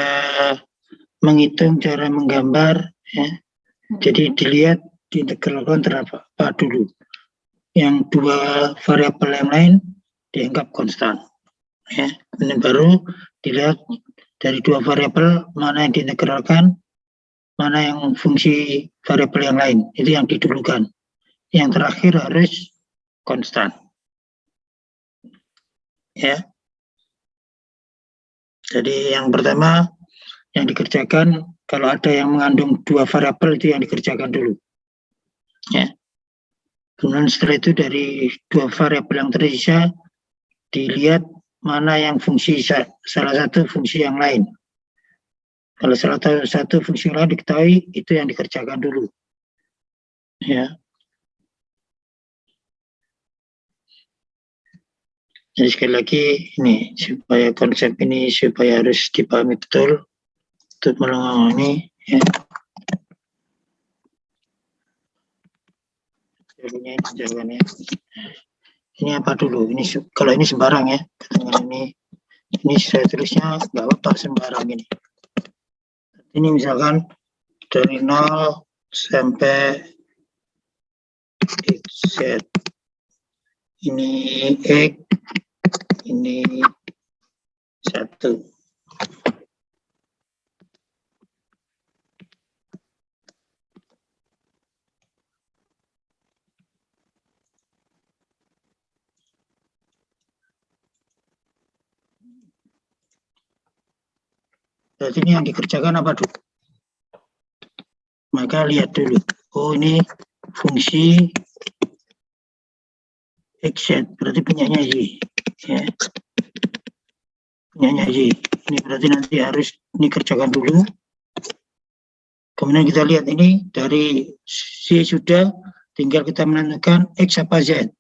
menghitung, cara menggambar ya. Jadi dilihat diintegralkan terhadap apa dulu. Yang dua variabel yang lain dianggap konstan. Ya, kemudian baru dilihat dari dua variabel mana yang diintegralkan, mana yang fungsi variabel yang lain, itu yang didulukan. Yang terakhir harus konstan. Ya. Jadi yang pertama yang dikerjakan kalau ada yang mengandung dua variabel itu yang dikerjakan dulu. Ya. Kemudian setelah itu dari dua variabel yang tersisa dilihat mana yang fungsi salah satu fungsi yang lain. Kalau salah satu fungsi yang lain diketahui, itu yang dikerjakan dulu. Ya. Jadi sekali lagi ini supaya konsep ini supaya harus dipahami betul untuk melengkapi ya. Jadinya jawabannya. Ini apa dulu? Ini kalau ini sembarang ya. Ini saya tulisnya nggak apa sembarang ini. Ini misalkan dari 0 sampai XZ. Ini X, ini 1. Berarti ini yang dikerjakan apa dulu? Maka lihat dulu. Oh, ini fungsi XZ, berarti punyanya Y. Ya. Punyanya Y. Ini berarti nanti harus ini kerjakan dulu. Kemudian kita lihat ini dari Y sudah, tinggal kita menentukan X apa Z.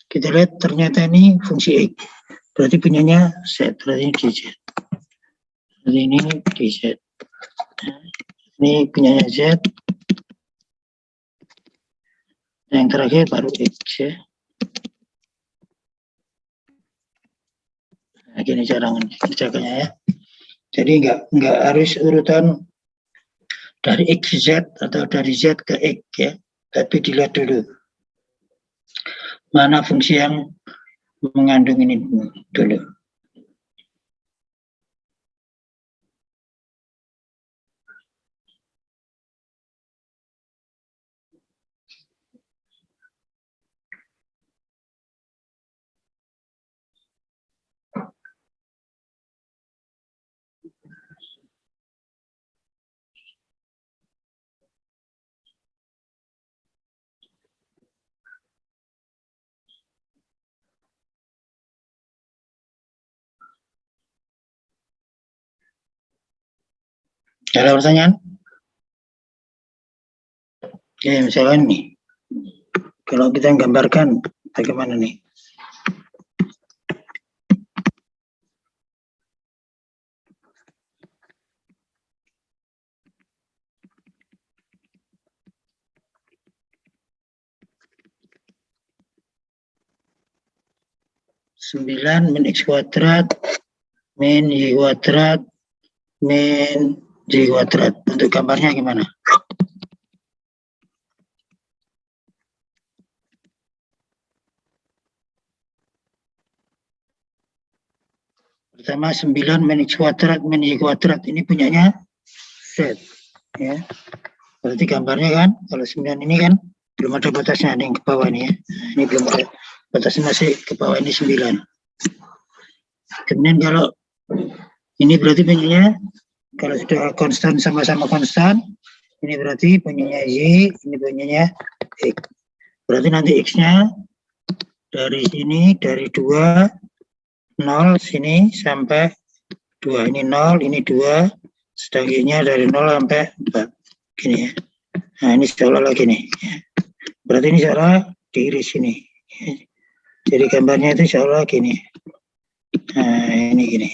Kita lihat ternyata ini fungsi X. Berarti punyanya Z, berarti ini DZ. Berarti ini DZ. Ini punyanya Z. Yang terakhir baru X ya. Nah, gini cara mengerjakannya ya. Jadi nggak harus urutan dari X ke Z atau dari Z ke X ya. Tapi dilihat dulu mana fungsi yang mengandung ini dulu. Ada pertanyaan? Ya, misalnya nih, kalau kita gambarkan bagaimana nih? Sembilan min X kuadrat min Y kuadrat min Y kuadrat. Untuk gambarnya gimana? Pertama 9 min X kuadrat min Y kuadrat ini punyanya Z ya. Berarti gambarnya kan kalau 9 ini kan belum ada batasnya, ada yang ke bawah ini ya. Ini belum ada batasnya, masih ke bawah ini 9. Kemudian kalau ini berarti punyanya kalau sudah konstan sama-sama konstan, ini berarti punyanya Y, ini punyanya X. Berarti nanti X-nya dari sini, dari 2, 0, sini sampai 2. Ini 0, ini 2, sedang Y-nya dari 0 sampai 4. Gini ya. Nah, ini seolah-olah gini. Berarti ini seolah diiris ini. Jadi gambarnya itu seolah gini. Nah, ini gini.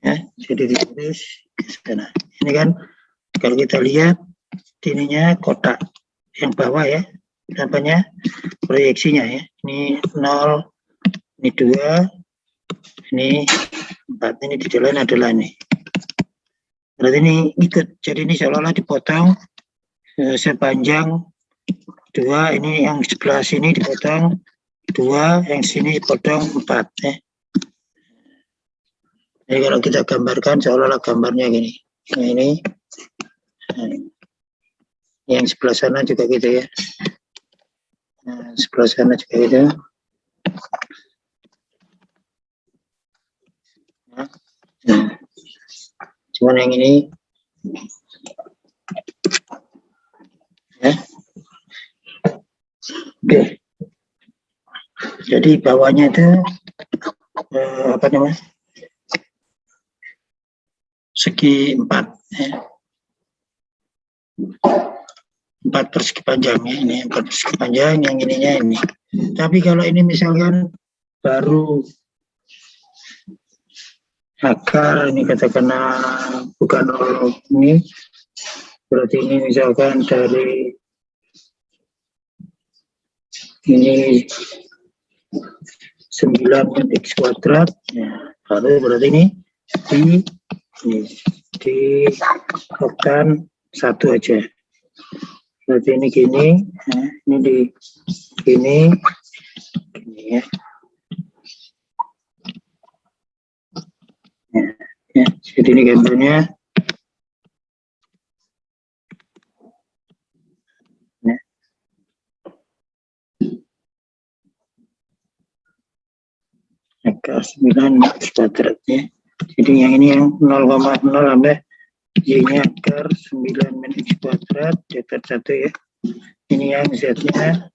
Ya, jadi diiris ke sana. Ini kan kalau kita lihat ininya kotak yang bawah ya, apanya proyeksinya ya. Ini 0, ini 2, ini 4, ini di jalan adalah ini. Berarti ini ikut, jadi ini seolah-olah dipotong sepanjang 2, ini yang sebelah sini dipotong 2, yang sini dipotong 4 ya. Jadi kalau kita gambarkan seolah-olah gambarnya gini. Nah, ini yang sebelah sana juga gitu ya. Nah, sebelah sana juga gitu. Nah, cuman yang ini ya. Jadi bawahnya itu apa namanya? Segi 4 ya. 4 persegi panjang ya, ini 4 persegi panjang, yang ininya ini. Tapi kalau ini misalkan baru akar ini katakanlah bukan ini, berarti ini misalkan dari ini 9 X kuadrat ya, lalu berarti ini dikalikan 1 aja, berarti ini gini ya, ini di gini ya. Ya, jadi ini gambarnya. Ya. Akar 9 X kuadratnya. Jadi yang ini yang 0,0 sampai Y-nya akar 9 min X kuadrat datar 1 ya. Ini yang Z-nya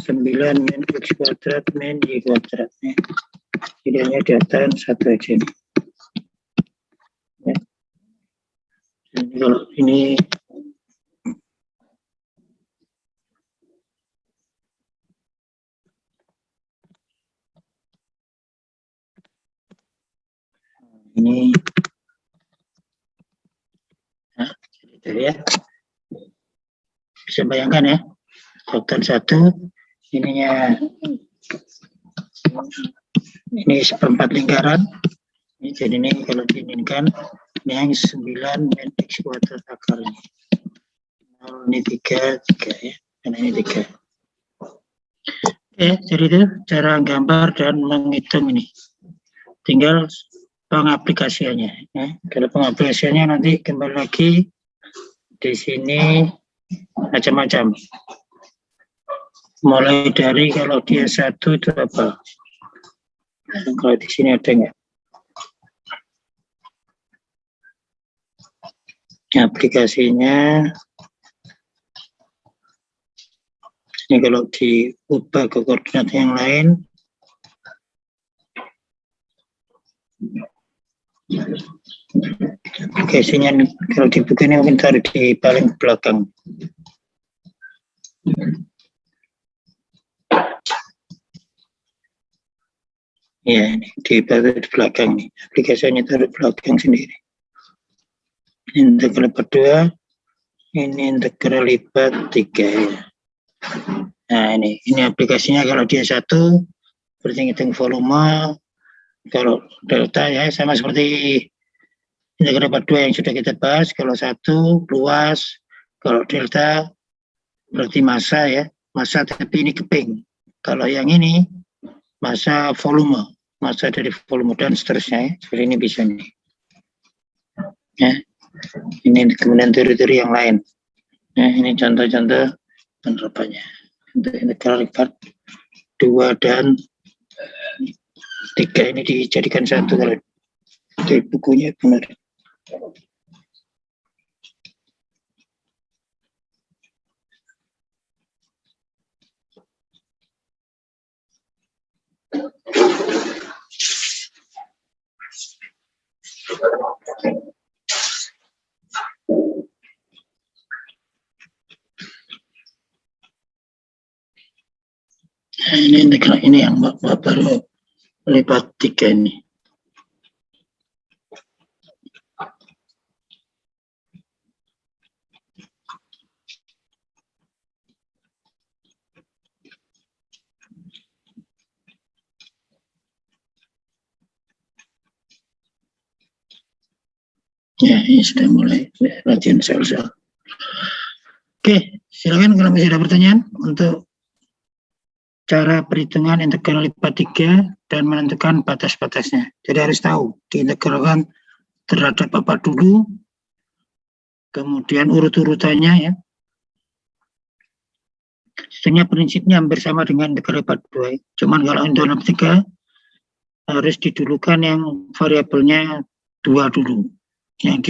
9 min X kuadrat min Y kuadratnya. Jadi hanya datar 1 aja nih. Ya. Jadi kalau ini nah, gitu ya. Bisa bayangkan ya, datar 1 ininya ini seperempat lingkaran. Ini jadi ini kalau diinginkan ini yang 9 min X kuadrat akarnya. 0 ini 3 ya, dan ini 3. Oke, jadi itu cara gambar dan menghitung ini. Tinggal pengaplikasiannya. Ya. Kalau pengaplikasiannya nanti kembali lagi di sini macam-macam. Mulai dari kalau dia 1 itu apa? Kalau di sini ada nggak? Aplikasinya ini kalau diubah ke koordinat yang lain, aplikasinya kalau dibuka ini mungkin taruh di paling belakang. Ya, ini di belakang nih. Aplikasinya taruh belakang sendiri. Integral lipat 2, ini integral lipat 3 ya. Nah ini aplikasinya kalau dia 1 berarti hitung volume, kalau delta ya sama seperti integral lipat 2 yang sudah kita bahas. Kalau 1 luas, kalau delta berarti massa ya, massa tapi ini keping. Kalau yang ini massa volume, massa dari volume dan seterusnya ya. Seperti ini bisa nih. Ya. Ini kemudian teori-teori yang lain. Nah, ini contoh-contoh penerapannya. Untuk integral lipat 2 dan 3 ini dijadikan 1 kalau di bukunya benar. Nah, ini integral ini yang baru lipat 3 ini. Ya, ini sudah mulai latihan sel-sel. Oke, silakan kalau masih ada pertanyaan untuk cara perhitungan integral lipat 3 dan menentukan batas-batasnya. Jadi harus tahu diintegralkan terhadap apa dulu, kemudian urut-urutannya ya. Sebenarnya prinsipnya hampir sama dengan integral lipat 2. Cuman kalau integral lipat 3 harus didulukan yang variabelnya 2 dulu, yang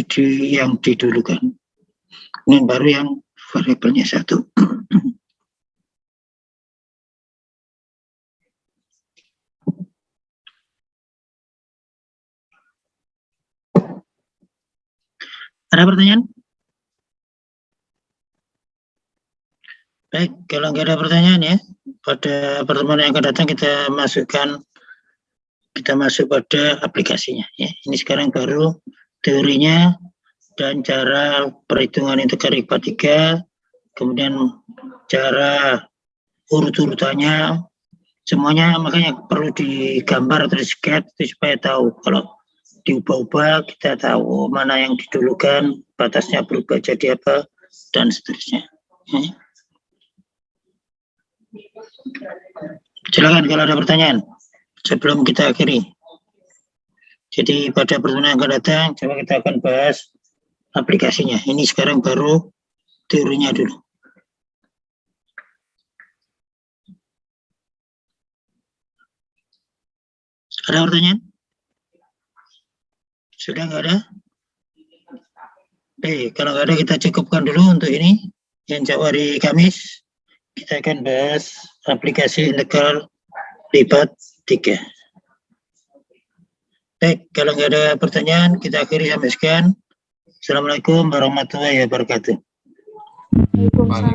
didulukan. Kemudian baru yang variabelnya 1. Ada pertanyaan? Baik, kalau nggak ada pertanyaan ya, pada pertemuan yang akan datang kita masuk pada aplikasinya. Ya. Ini sekarang baru teorinya dan cara perhitungan integral IPA 3, kemudian cara urut-urutannya, semuanya makanya perlu digambar atau di-sketch supaya tahu. Kalau diubah-ubah kita tahu mana yang didulukan, batasnya berubah jadi apa, dan seterusnya. Ya. Silakan kalau ada pertanyaan sebelum kita akhiri. Jadi pada pertemuan yang akan datang, coba kita akan bahas aplikasinya. Ini sekarang baru teorinya dulu. Ada pertanyaan? Sudah nggak ada? Kalau nggak ada kita cukupkan dulu untuk ini. Yang hari Kamis kita akan bahas aplikasi integral lipat 3. Baik, kalau nggak ada pertanyaan, kita akhiri sampai sekian. Assalamualaikum warahmatullahi wabarakatuh. Waalaikumsalam.